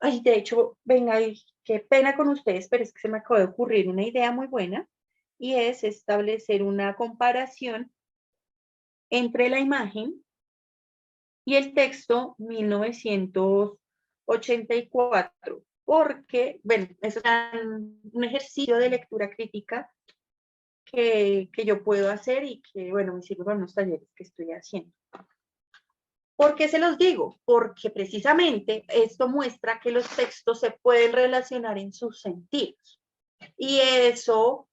Ay, de hecho, venga, qué pena con ustedes, pero es que se me acaba de ocurrir una idea muy buena y es establecer una comparación entre la imagen y el texto 1984, porque, bueno, es un ejercicio de lectura crítica que yo puedo hacer y que, bueno, me sirve para unos talleres que estoy haciendo. ¿Por qué se los digo? Porque precisamente esto muestra que los textos se pueden relacionar en sus sentidos. Y eso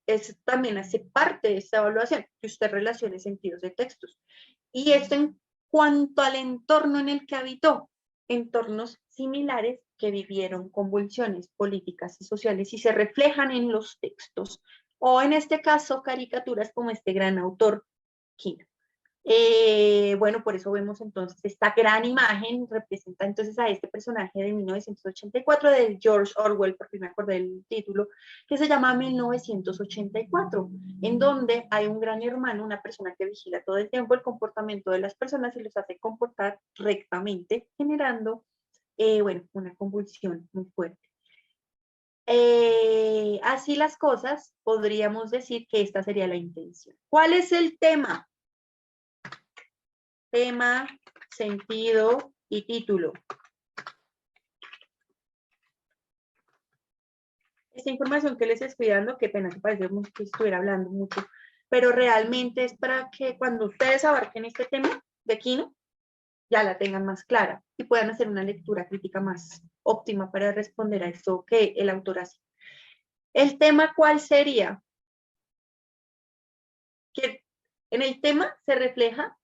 también hace parte de esta evaluación, que usted relacione sentidos de textos. Y esto en cuanto al entorno en el que habitó, entornos similares que vivieron convulsiones políticas y sociales y se reflejan en los textos, o en este caso caricaturas como este gran autor, Kino. Bueno, por eso vemos entonces esta gran imagen, representa entonces a este personaje de 1984 de George Orwell, porque me acordé del título, que se llama 1984, en donde hay un gran hermano, una persona que vigila todo el tiempo el comportamiento de las personas y los hace comportar rectamente, generando, bueno, una convulsión muy fuerte. Así las cosas, podríamos decir que esta sería la intención. ¿Cuál es el tema? Tema, sentido y título. Esta información que les estoy dando, qué pena que parece que estuviera hablando mucho, pero realmente es para que cuando ustedes abarquen este tema de Kino, ya la tengan más clara y puedan hacer una lectura crítica más óptima para responder a esto que el autor hace. ¿El tema cuál sería? Que en el tema se refleja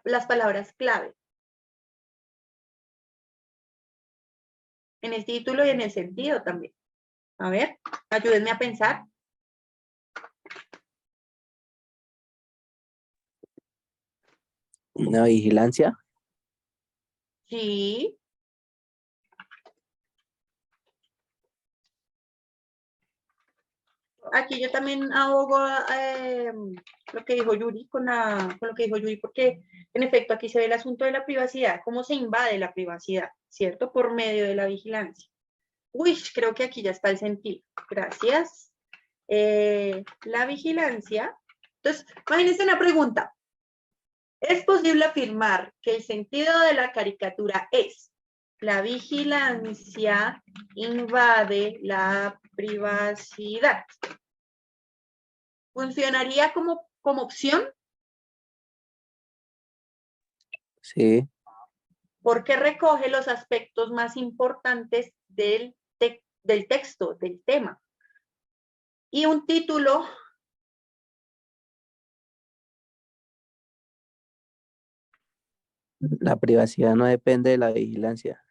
las palabras clave. en el título y en el sentido también. A ver, ayúdenme a pensar. Una vigilancia. Sí. Aquí yo también abogo lo que dijo Yuri con lo que dijo Yuri, porque en efecto aquí se ve el asunto de la privacidad, cómo se invade la privacidad, ¿cierto? Por medio de la vigilancia. Uy, creo que aquí ya está el sentido. Gracias. La vigilancia. Entonces, imagínense una pregunta. ¿Es posible afirmar que el sentido de la caricatura es la vigilancia invade la privacidad? ¿Funcionaría como opción? Sí. Porque recoge los aspectos más importantes del texto, del tema. Y un título La privacidad no depende de la vigilancia.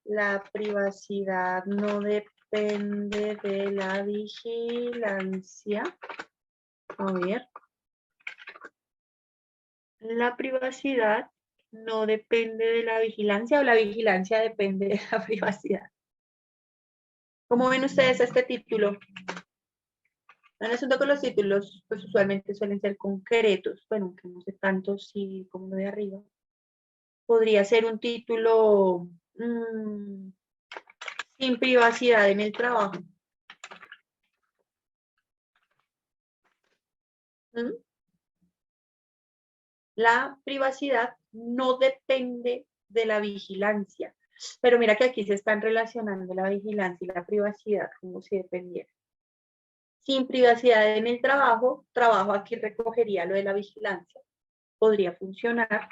La privacidad no depende de la vigilancia. A ver. La privacidad no depende de la vigilancia o la vigilancia depende de la privacidad. ¿Cómo ven ustedes este título? El asunto con los títulos, pues usualmente suelen ser concretos. Bueno, que no sé tanto si como lo de arriba. Podría ser un título sin privacidad en el trabajo. La privacidad no depende de la vigilancia. Pero mira que aquí se están relacionando la vigilancia y la privacidad como si dependieran. Sin privacidad en el trabajo aquí recogería lo de la vigilancia. Podría funcionar.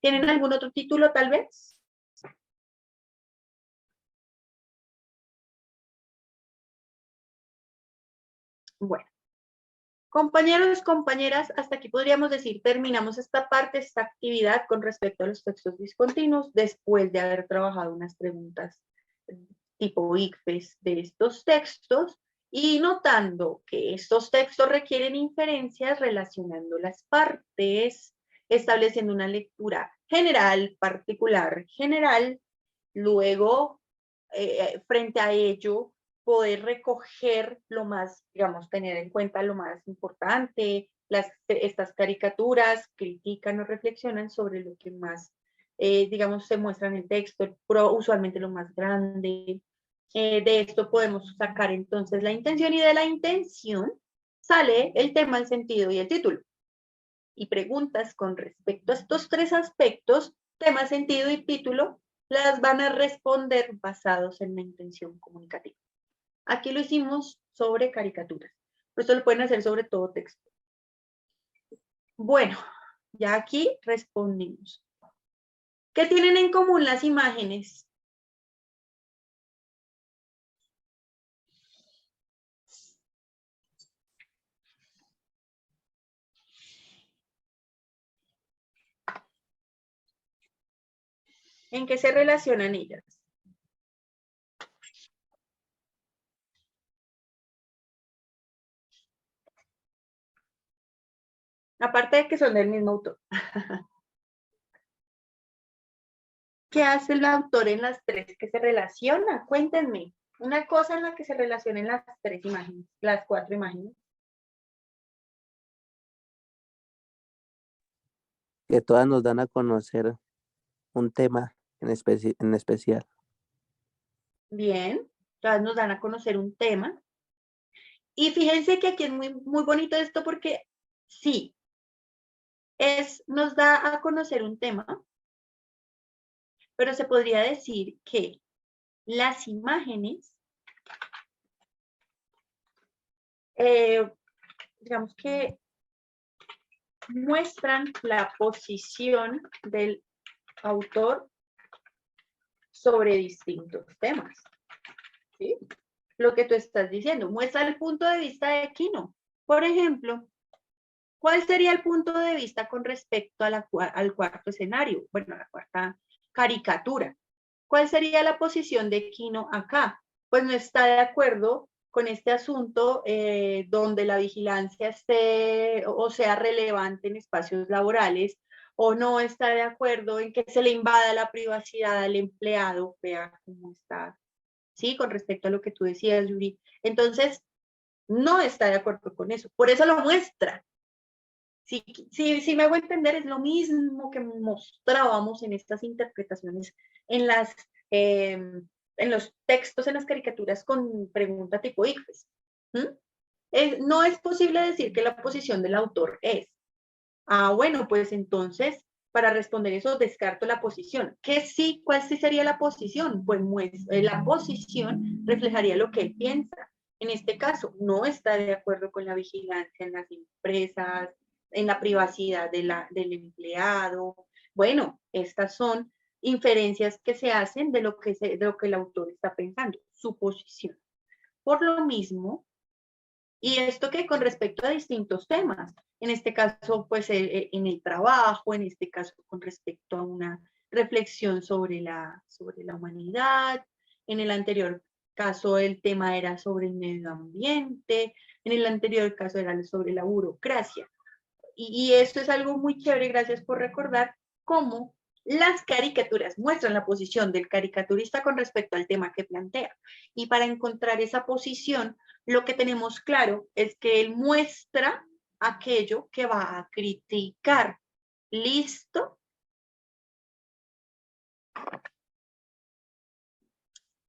¿Tienen algún otro título tal vez? Bueno. Compañeros, compañeras, hasta aquí podríamos decir, terminamos esta parte, esta actividad con respecto a los textos discontinuos, después de haber trabajado unas preguntas tipo ICFES de estos textos, y notando que estos textos requieren inferencias relacionando las partes, estableciendo una lectura general, particular, general, luego, frente a ello, poder recoger lo más, digamos, tener en cuenta lo más importante, estas caricaturas critican o reflexionan sobre lo que más, digamos, se muestra en el texto, usualmente lo más grande. De esto podemos sacar entonces la intención y de la intención sale el tema, el sentido y el título. Y preguntas con respecto a estos tres aspectos, tema, sentido y título, las van a responder basados en la intención comunicativa. Aquí lo hicimos sobre caricaturas, pero esto lo pueden hacer sobre todo texto. Bueno, ya aquí respondimos. ¿Qué tienen en común las imágenes? ¿En qué se relacionan ellas? Aparte de que son del mismo autor. ¿Qué hace el autor en las tres que se relaciona? Cuéntenme. Una cosa en la que se relacionen las tres imágenes, las cuatro imágenes. Que todas nos dan a conocer un tema en especial. Bien, todas nos dan a conocer un tema. Y fíjense que aquí es muy, muy bonito esto porque sí, nos da a conocer un tema, pero se podría decir que las imágenes, digamos que muestran la posición del autor sobre distintos temas. ¿Sí? Lo que tú estás diciendo, muestra el punto de vista de Quino. Por ejemplo, ¿cuál sería el punto de vista con respecto a al cuarto escenario? Bueno, a la cuarta caricatura. ¿Cuál sería la posición de Quino acá? Pues no está de acuerdo con este asunto donde la vigilancia esté o sea relevante en espacios laborales, o no está de acuerdo en que se le invada la privacidad al empleado. Vea cómo está, ¿sí? Con respecto a lo que tú decías, Yuri. Entonces, no está de acuerdo con eso. Por eso lo muestra. Si me hago entender, es lo mismo que mostrábamos en estas interpretaciones, en los textos, en las caricaturas con pregunta tipo ICFES. No es posible decir que la posición del autor es. Bueno, pues entonces, para responder eso, descarto la posición. ¿Cuál sí sería la posición? Pues la posición reflejaría lo que él piensa. En este caso, no está de acuerdo con la vigilancia en las empresas, en la privacidad del empleado. Bueno, estas son inferencias que se hacen de lo que el autor está pensando, su posición. Por lo mismo, y esto que con respecto a distintos temas, en este caso, pues en el trabajo, en este caso con respecto a una reflexión sobre la humanidad, en el anterior caso el tema era sobre el medio ambiente, en el anterior caso era sobre la burocracia. Y esto es algo muy chévere, gracias por recordar cómo las caricaturas muestran la posición del caricaturista con respecto al tema que plantea. Y para encontrar esa posición, lo que tenemos claro es que él muestra aquello que va a criticar. ¿Listo?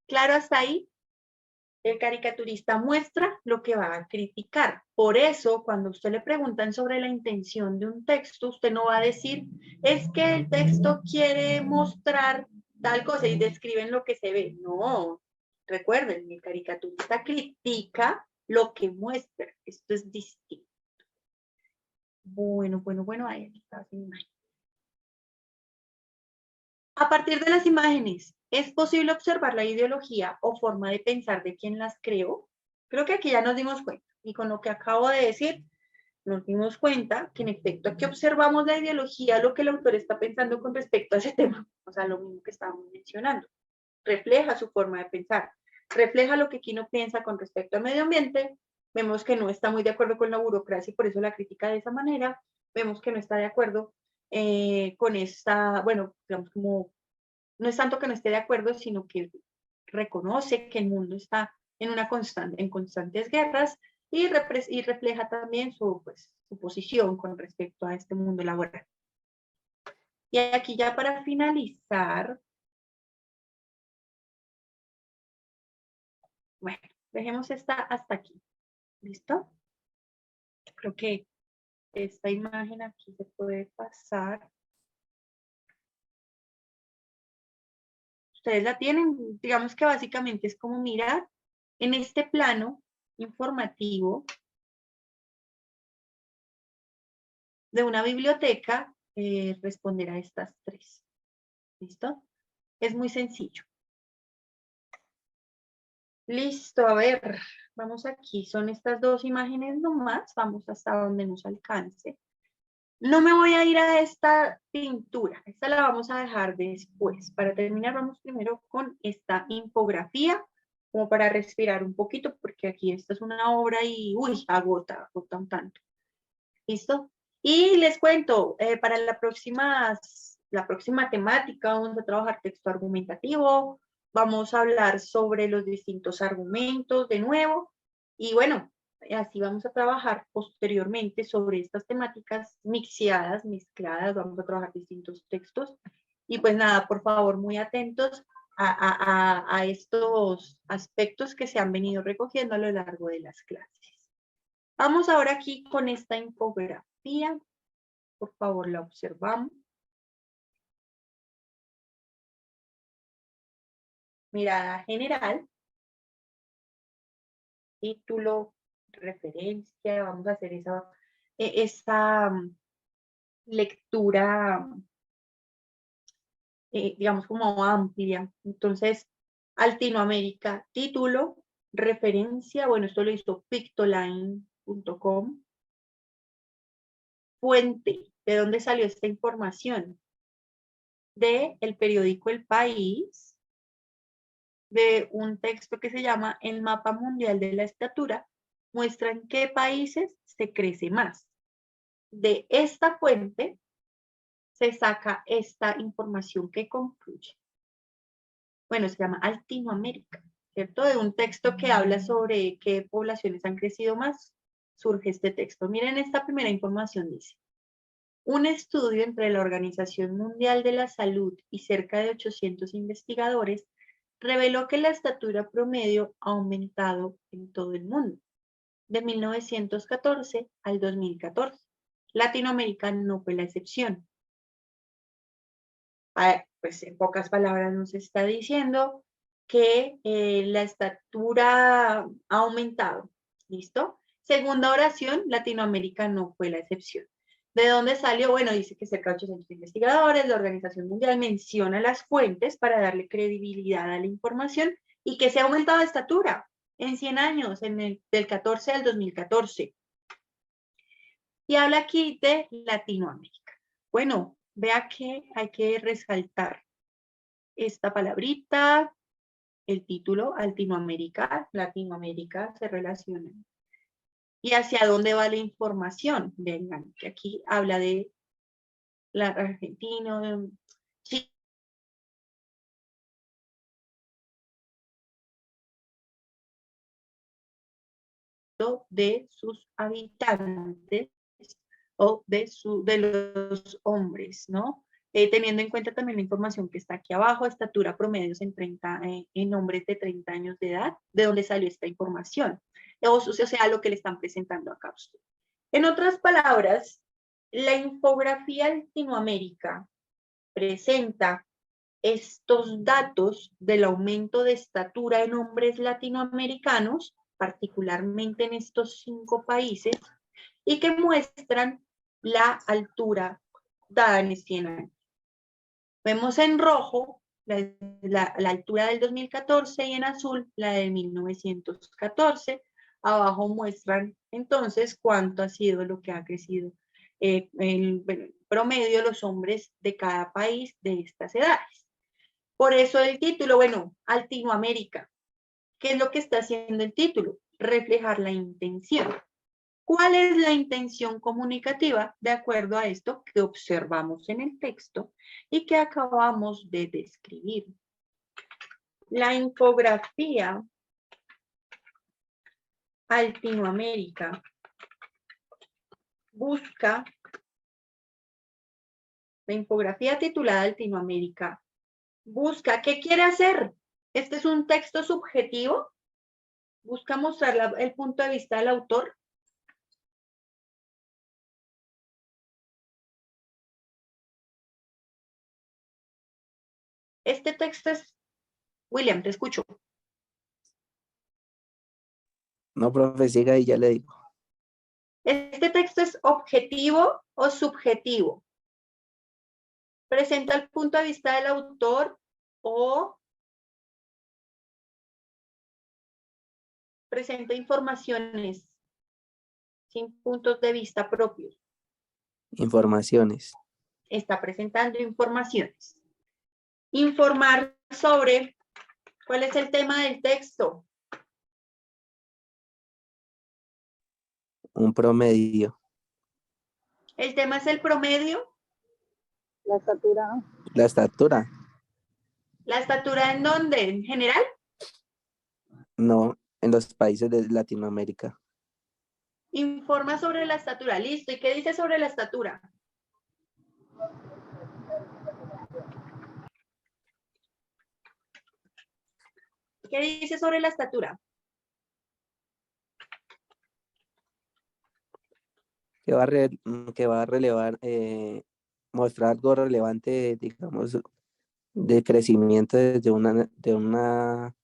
¿Claro hasta ahí? El caricaturista muestra lo que va a criticar. Por eso, cuando a usted le preguntan sobre la intención de un texto, usted no va a decir, es que el texto quiere mostrar tal cosa y describen lo que se ve. No, recuerden, el caricaturista critica lo que muestra. Esto es distinto. Bueno, ahí está la imagen. A partir de las imágenes, ¿es posible observar la ideología o forma de pensar de quien las creó? Creo que aquí ya nos dimos cuenta, y con lo que acabo de decir, nos dimos cuenta que en efecto aquí observamos la ideología, lo que el autor está pensando con respecto a ese tema, o sea, lo mismo que estábamos mencionando. Refleja su forma de pensar, refleja lo que Quino piensa con respecto al medio ambiente, vemos que no está muy de acuerdo con la burocracia y por eso la critica de esa manera, vemos que no está de acuerdo con esta, bueno, digamos como, no es tanto que no esté de acuerdo, sino que reconoce que el mundo está en constantes guerras y refleja también su posición con respecto a este mundo laboral. Y aquí ya para finalizar, bueno, dejemos esta hasta aquí. ¿Listo? Creo que esta imagen aquí se puede pasar. Ustedes la tienen, digamos que básicamente es como mirar en este plano informativo de una biblioteca, responder a estas tres. ¿Listo? Es muy sencillo. Listo, a ver, vamos aquí, son estas dos imágenes nomás, vamos hasta donde nos alcance. No me voy a ir a esta pintura, esta la vamos a dejar después. Para terminar, vamos primero con esta infografía, como para respirar un poquito, porque aquí esta es una obra y, uy, agota un tanto. ¿Listo? Y les cuento, para la próxima temática vamos a trabajar texto argumentativo, vamos a hablar sobre los distintos argumentos de nuevo, y bueno, así vamos a trabajar posteriormente sobre estas temáticas mezcladas, vamos a trabajar distintos textos, y pues nada, por favor, muy atentos a estos aspectos que se han venido recogiendo a lo largo de las clases. Vamos ahora aquí con esta infografía. Por favor, la observamos. Mirada general. Título, referencia. Vamos a hacer esa lectura, digamos, como amplia. Entonces, Latinoamérica, título, referencia. Bueno, esto lo hizo pictoline.com. Fuente, ¿de dónde salió esta información? del periódico El País, de un texto que se llama El Mapa Mundial de la Estatura, muestra en qué países se crece más. De esta fuente se saca esta información que concluye. Bueno, se llama Altinoamérica, ¿cierto? De un texto que habla sobre qué poblaciones han crecido más, surge este texto. Miren, esta primera información dice: un estudio entre la Organización Mundial de la Salud y cerca de 800 investigadores reveló que la estatura promedio ha aumentado en todo el mundo, de 1914 al 2014. Latinoamérica no fue la excepción. Pues en pocas palabras nos está diciendo que la estatura ha aumentado. ¿Listo? Segunda oración, Latinoamérica no fue la excepción. ¿De dónde salió? Bueno, dice que cerca de 800 investigadores, la Organización Mundial menciona las fuentes para darle credibilidad a la información y que se ha aumentado de estatura en 100 años, del 14 al 2014. Y habla aquí de Latinoamérica. Bueno, vea que hay que resaltar esta palabrita, el título, Latinoamérica se relaciona. ¿Y hacia dónde va la información? Vengan, que aquí habla de la Argentina, Chile, de sus habitantes o de los hombres, ¿no? Teniendo en cuenta también la información que está aquí abajo, estatura promedios en hombres de 30 años de edad, de dónde salió esta información, o sea, lo que le están presentando acá a usted. En otras palabras, la infografía Latinoamérica presenta estos datos del aumento de estatura en hombres latinoamericanos, particularmente en estos 5 países, y que muestran la altura dada en 100 años. Vemos en rojo la altura del 2014 y en azul la del 1914. Abajo muestran entonces cuánto ha sido lo que ha crecido en promedio los hombres de cada país de estas edades. Por eso el título, bueno, Latinoamérica. ¿Qué es lo que está haciendo el título? Reflejar la intención. ¿Cuál es la intención comunicativa de acuerdo a esto que observamos en el texto y que acabamos de describir? La infografía Latinoamérica busca, la infografía titulada Latinoamérica busca, ¿qué quiere hacer? Este es un texto subjetivo, busca mostrar el punto de vista del autor. Este texto es, William, te escucho. No, profe, siga y ya le digo. ¿Este texto es objetivo o subjetivo? ¿Presenta el punto de vista del autor o presenta informaciones sin puntos de vista propios? Informaciones. Está presentando informaciones. Informar sobre, ¿cuál es el tema del texto? Un promedio. ¿El tema es el promedio? La estatura, ¿no? La estatura. ¿La estatura en dónde? ¿En general? No, en los países de Latinoamérica. Informa sobre la estatura. Listo. ¿Y qué dice sobre la estatura? ¿Qué dice sobre la estatura? Que va a relevar, mostrar algo relevante, digamos, de crecimiento desde una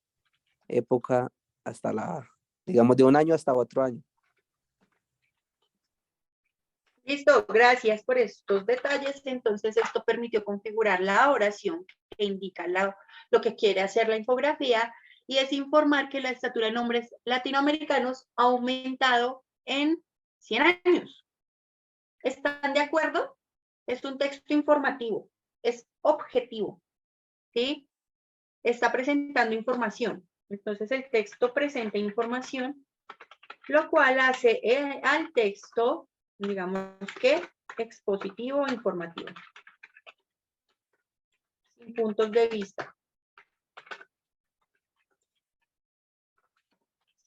época hasta digamos, de un año hasta otro año. Listo, gracias por estos detalles. Entonces, esto permitió configurar la oración que indica lo que quiere hacer la infografía, y es informar que la estatura en hombres latinoamericanos ha aumentado en 100 años. ¿Están de acuerdo? Es un texto informativo. es objetivo, ¿sí? Está presentando información. Entonces el texto presenta información, lo cual hace al texto, digamos que, expositivo o informativo. Sin puntos de vista.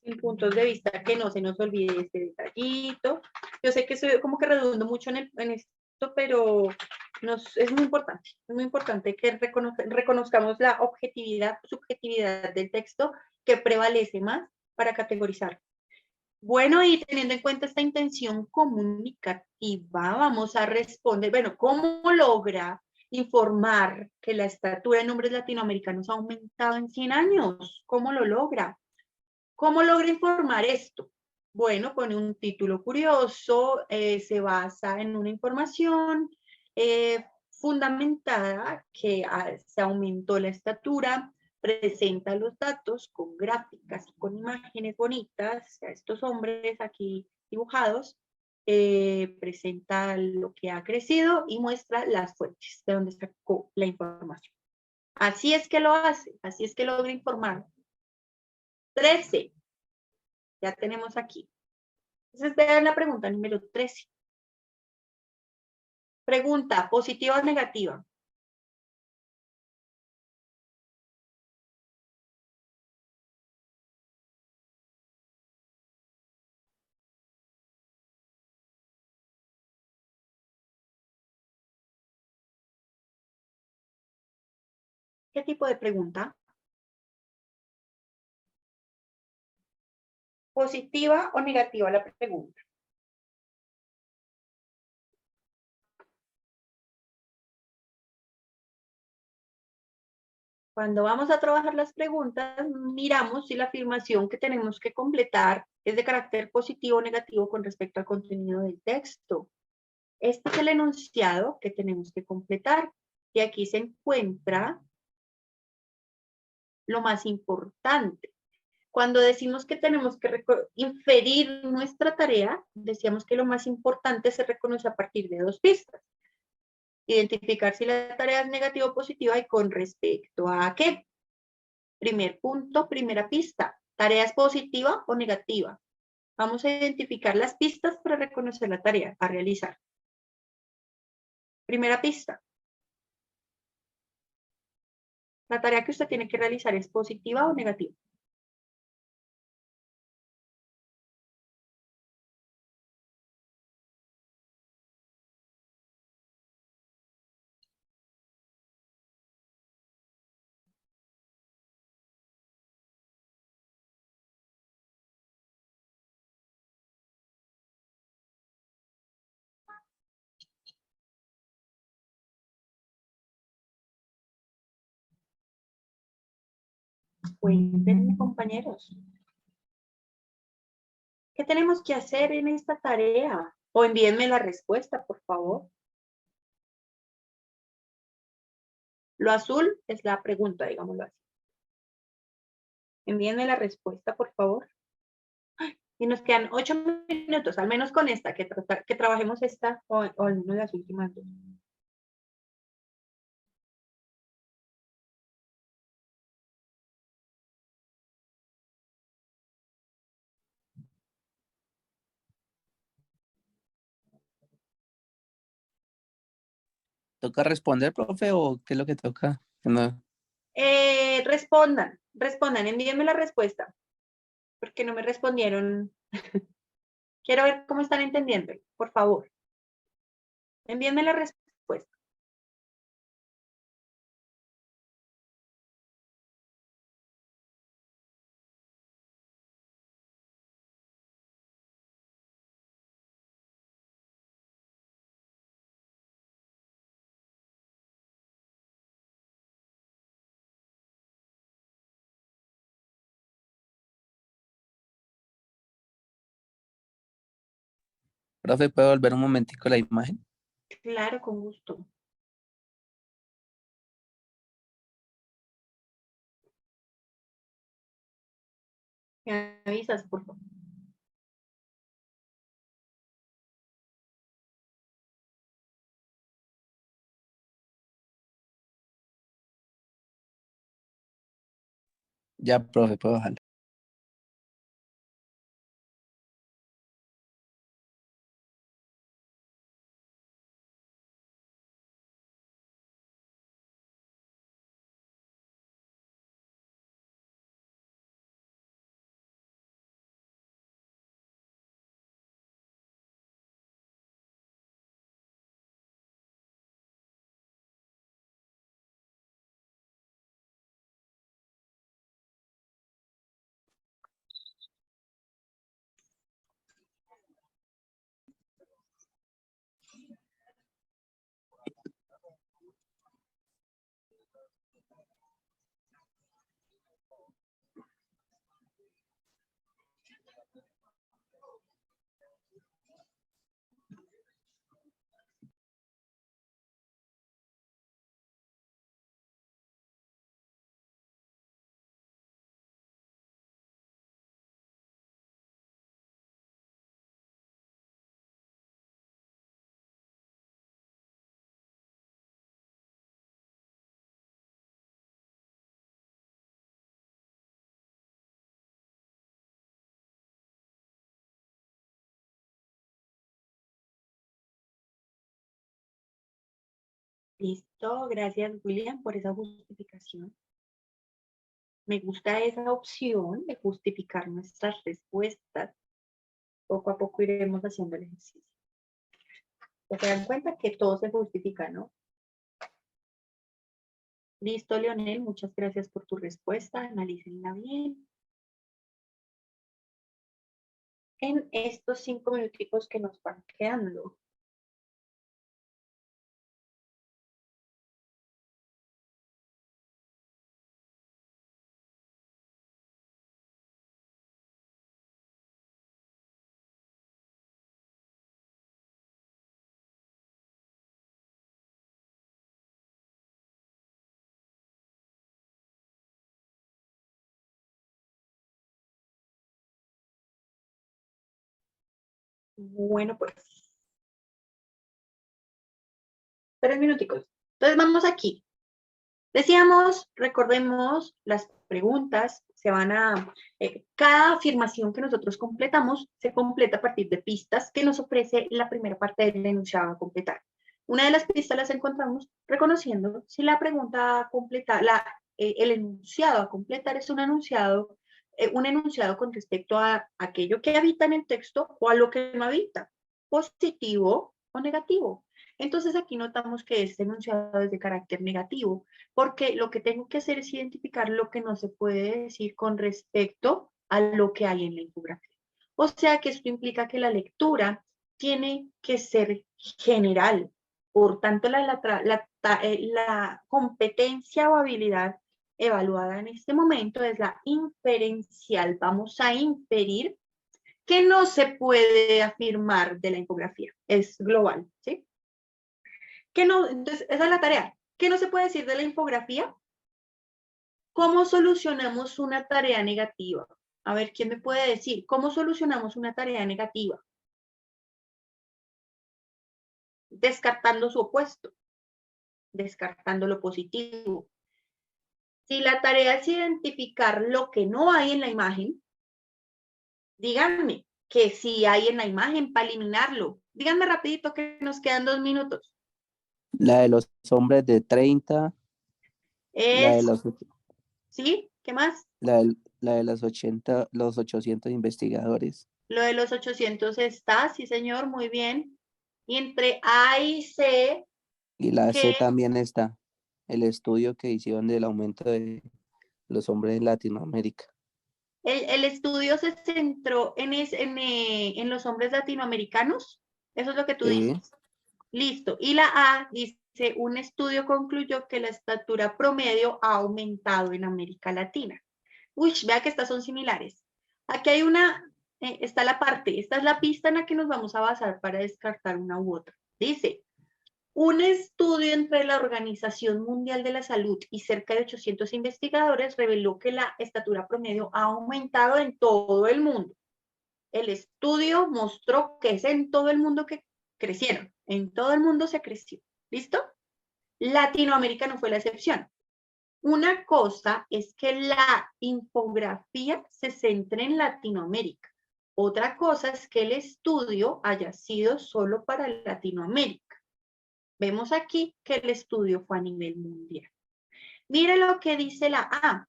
Sin puntos de vista, que no se nos olvide este detallito. Yo sé que soy como que redundo mucho en esto, pero es muy importante que reconozcamos la objetividad, subjetividad del texto que prevalece más para categorizar. Bueno, y teniendo en cuenta esta intención comunicativa, vamos a responder, bueno, ¿cómo logra informar que la estatura de nombres latinoamericanos ha aumentado en 100 años? ¿Cómo lo logra? ¿Cómo logra informar esto? Bueno, pone un título curioso, se basa en una información fundamentada que se aumentó la estatura, presenta los datos con gráficas y con imágenes bonitas, a estos hombres aquí dibujados, presenta lo que ha crecido y muestra las fuentes de donde sacó la información. Así es que lo hace, así es que logra informar. 13. Ya tenemos aquí. Entonces vean la pregunta número 13. Pregunta, ¿positiva o negativa? ¿Qué tipo de pregunta? ¿Positiva o negativa la pregunta? Cuando vamos a trabajar las preguntas, miramos si la afirmación que tenemos que completar es de carácter positivo o negativo con respecto al contenido del texto. Este es el enunciado que tenemos que completar. Y aquí se encuentra lo más importante. Cuando decimos que tenemos que inferir nuestra tarea, decíamos que lo más importante se reconoce a partir de dos pistas. Identificar si la tarea es negativa o positiva y con respecto a qué. Primer punto, primera pista. ¿Tarea es positiva o negativa? Vamos a identificar las pistas para reconocer la tarea a realizar. Primera pista. ¿La tarea que usted tiene que realizar es positiva o negativa? Cuéntenme, compañeros. ¿Qué tenemos que hacer en esta tarea? O envíenme la respuesta, por favor. Lo azul es la pregunta, digámoslo así. Envíenme la respuesta, por favor. Y nos quedan 8 minutos, al menos con esta, que trabajemos esta o al menos las últimas dos. ¿Toca responder, profe, o qué es lo que toca? No. Respondan, envíenme la respuesta, porque no me respondieron. Quiero ver cómo están entendiendo, por favor. Envíenme la respuesta. Profe, ¿puedo volver un momentico la imagen? Claro, con gusto. Me avisas, por favor. Ya, profe, puedo bajar. Listo, gracias William por esa justificación. Me gusta esa opción de justificar nuestras respuestas. Poco a poco iremos haciendo el ejercicio. Se dan cuenta que todo se justifica, ¿no? Listo, Leonel, muchas gracias por tu respuesta. Analícenla bien. En estos 5 minuticos que nos van quedando. Bueno, pues. 3 minuticos. Entonces vamos aquí. Decíamos, recordemos, las preguntas se van a... cada afirmación que nosotros completamos se completa a partir de pistas que nos ofrece la primera parte del enunciado a completar. Una de las pistas las encontramos reconociendo si la pregunta a completar, el enunciado a completar es un enunciado con respecto a aquello que habita en el texto o a lo que no habita, positivo o negativo. Entonces aquí notamos que este enunciado es de carácter negativo, porque lo que tengo que hacer es identificar lo que no se puede decir con respecto a lo que hay en la infografía. O sea que esto implica que la lectura tiene que ser general. Por tanto, la competencia o habilidad evaluada en este momento es la inferencial. Vamos a inferir que no se puede afirmar de la infografía. Es global, ¿sí? ¿Qué no? Entonces, esa es la tarea. ¿Qué no se puede decir de la infografía? ¿Cómo solucionamos una tarea negativa? A ver, ¿quién me puede decir? ¿Cómo solucionamos una tarea negativa? Descartando su opuesto, descartando lo positivo. Si la tarea es identificar lo que no hay en la imagen, díganme que sí hay en la imagen para eliminarlo. Díganme rapidito que nos quedan 2 minutos. La de los hombres de 30, la de los, ¿Sí? ¿Qué más? la de los 80, los 800 investigadores. Lo de los 800 está, sí señor, muy bien. Y entre A y C. Y la ¿qué? C también está, el estudio que hicieron del aumento de los hombres en Latinoamérica. El estudio se centró en los hombres latinoamericanos. Eso es lo que tú Sí. dices. Listo. Y la A dice, un estudio concluyó que la estatura promedio ha aumentado en América Latina. Uy, vea que estas son similares. Aquí hay está la parte, esta es la pista en la que nos vamos a basar para descartar una u otra. Dice, un estudio entre la Organización Mundial de la Salud y cerca de 800 investigadores reveló que la estatura promedio ha aumentado en todo el mundo. El estudio mostró que es en todo el mundo que crecieron. En todo el mundo se creció. ¿Listo? Latinoamérica no fue la excepción. Una cosa es que la infografía se centre en Latinoamérica. Otra cosa es que el estudio haya sido solo para Latinoamérica. Vemos aquí que el estudio fue a nivel mundial. Mire lo que dice la A.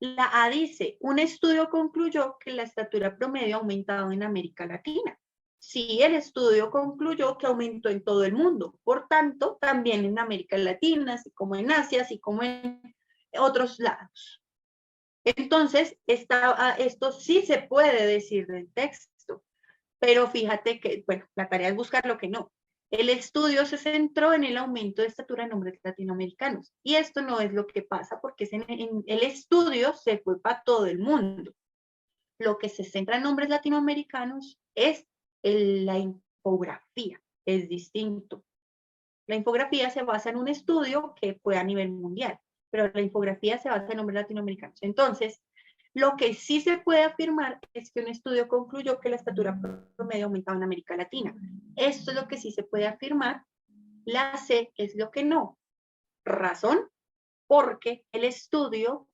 La A dice, un estudio concluyó que la estatura promedio ha aumentado en América Latina. Sí, el estudio concluyó que aumentó en todo el mundo. Por tanto, también en América Latina, así como en Asia, así como en otros lados. Entonces, esto sí se puede decir del texto, pero fíjate que, bueno, la tarea es buscar lo que no. El estudio se centró en el aumento de estatura en hombres latinoamericanos, y esto no es lo que pasa, porque el estudio se fue para todo el mundo. Lo que se centra en hombres latinoamericanos es la infografía, es distinto. La infografía se basa en un estudio que fue a nivel mundial, pero la infografía se basa en hombres latinoamericanos. Entonces, lo que sí se puede afirmar es que un estudio concluyó que la estatura promedio aumentaba en América Latina. Esto es lo que sí se puede afirmar. La C es lo que no. Razón, porque el estudio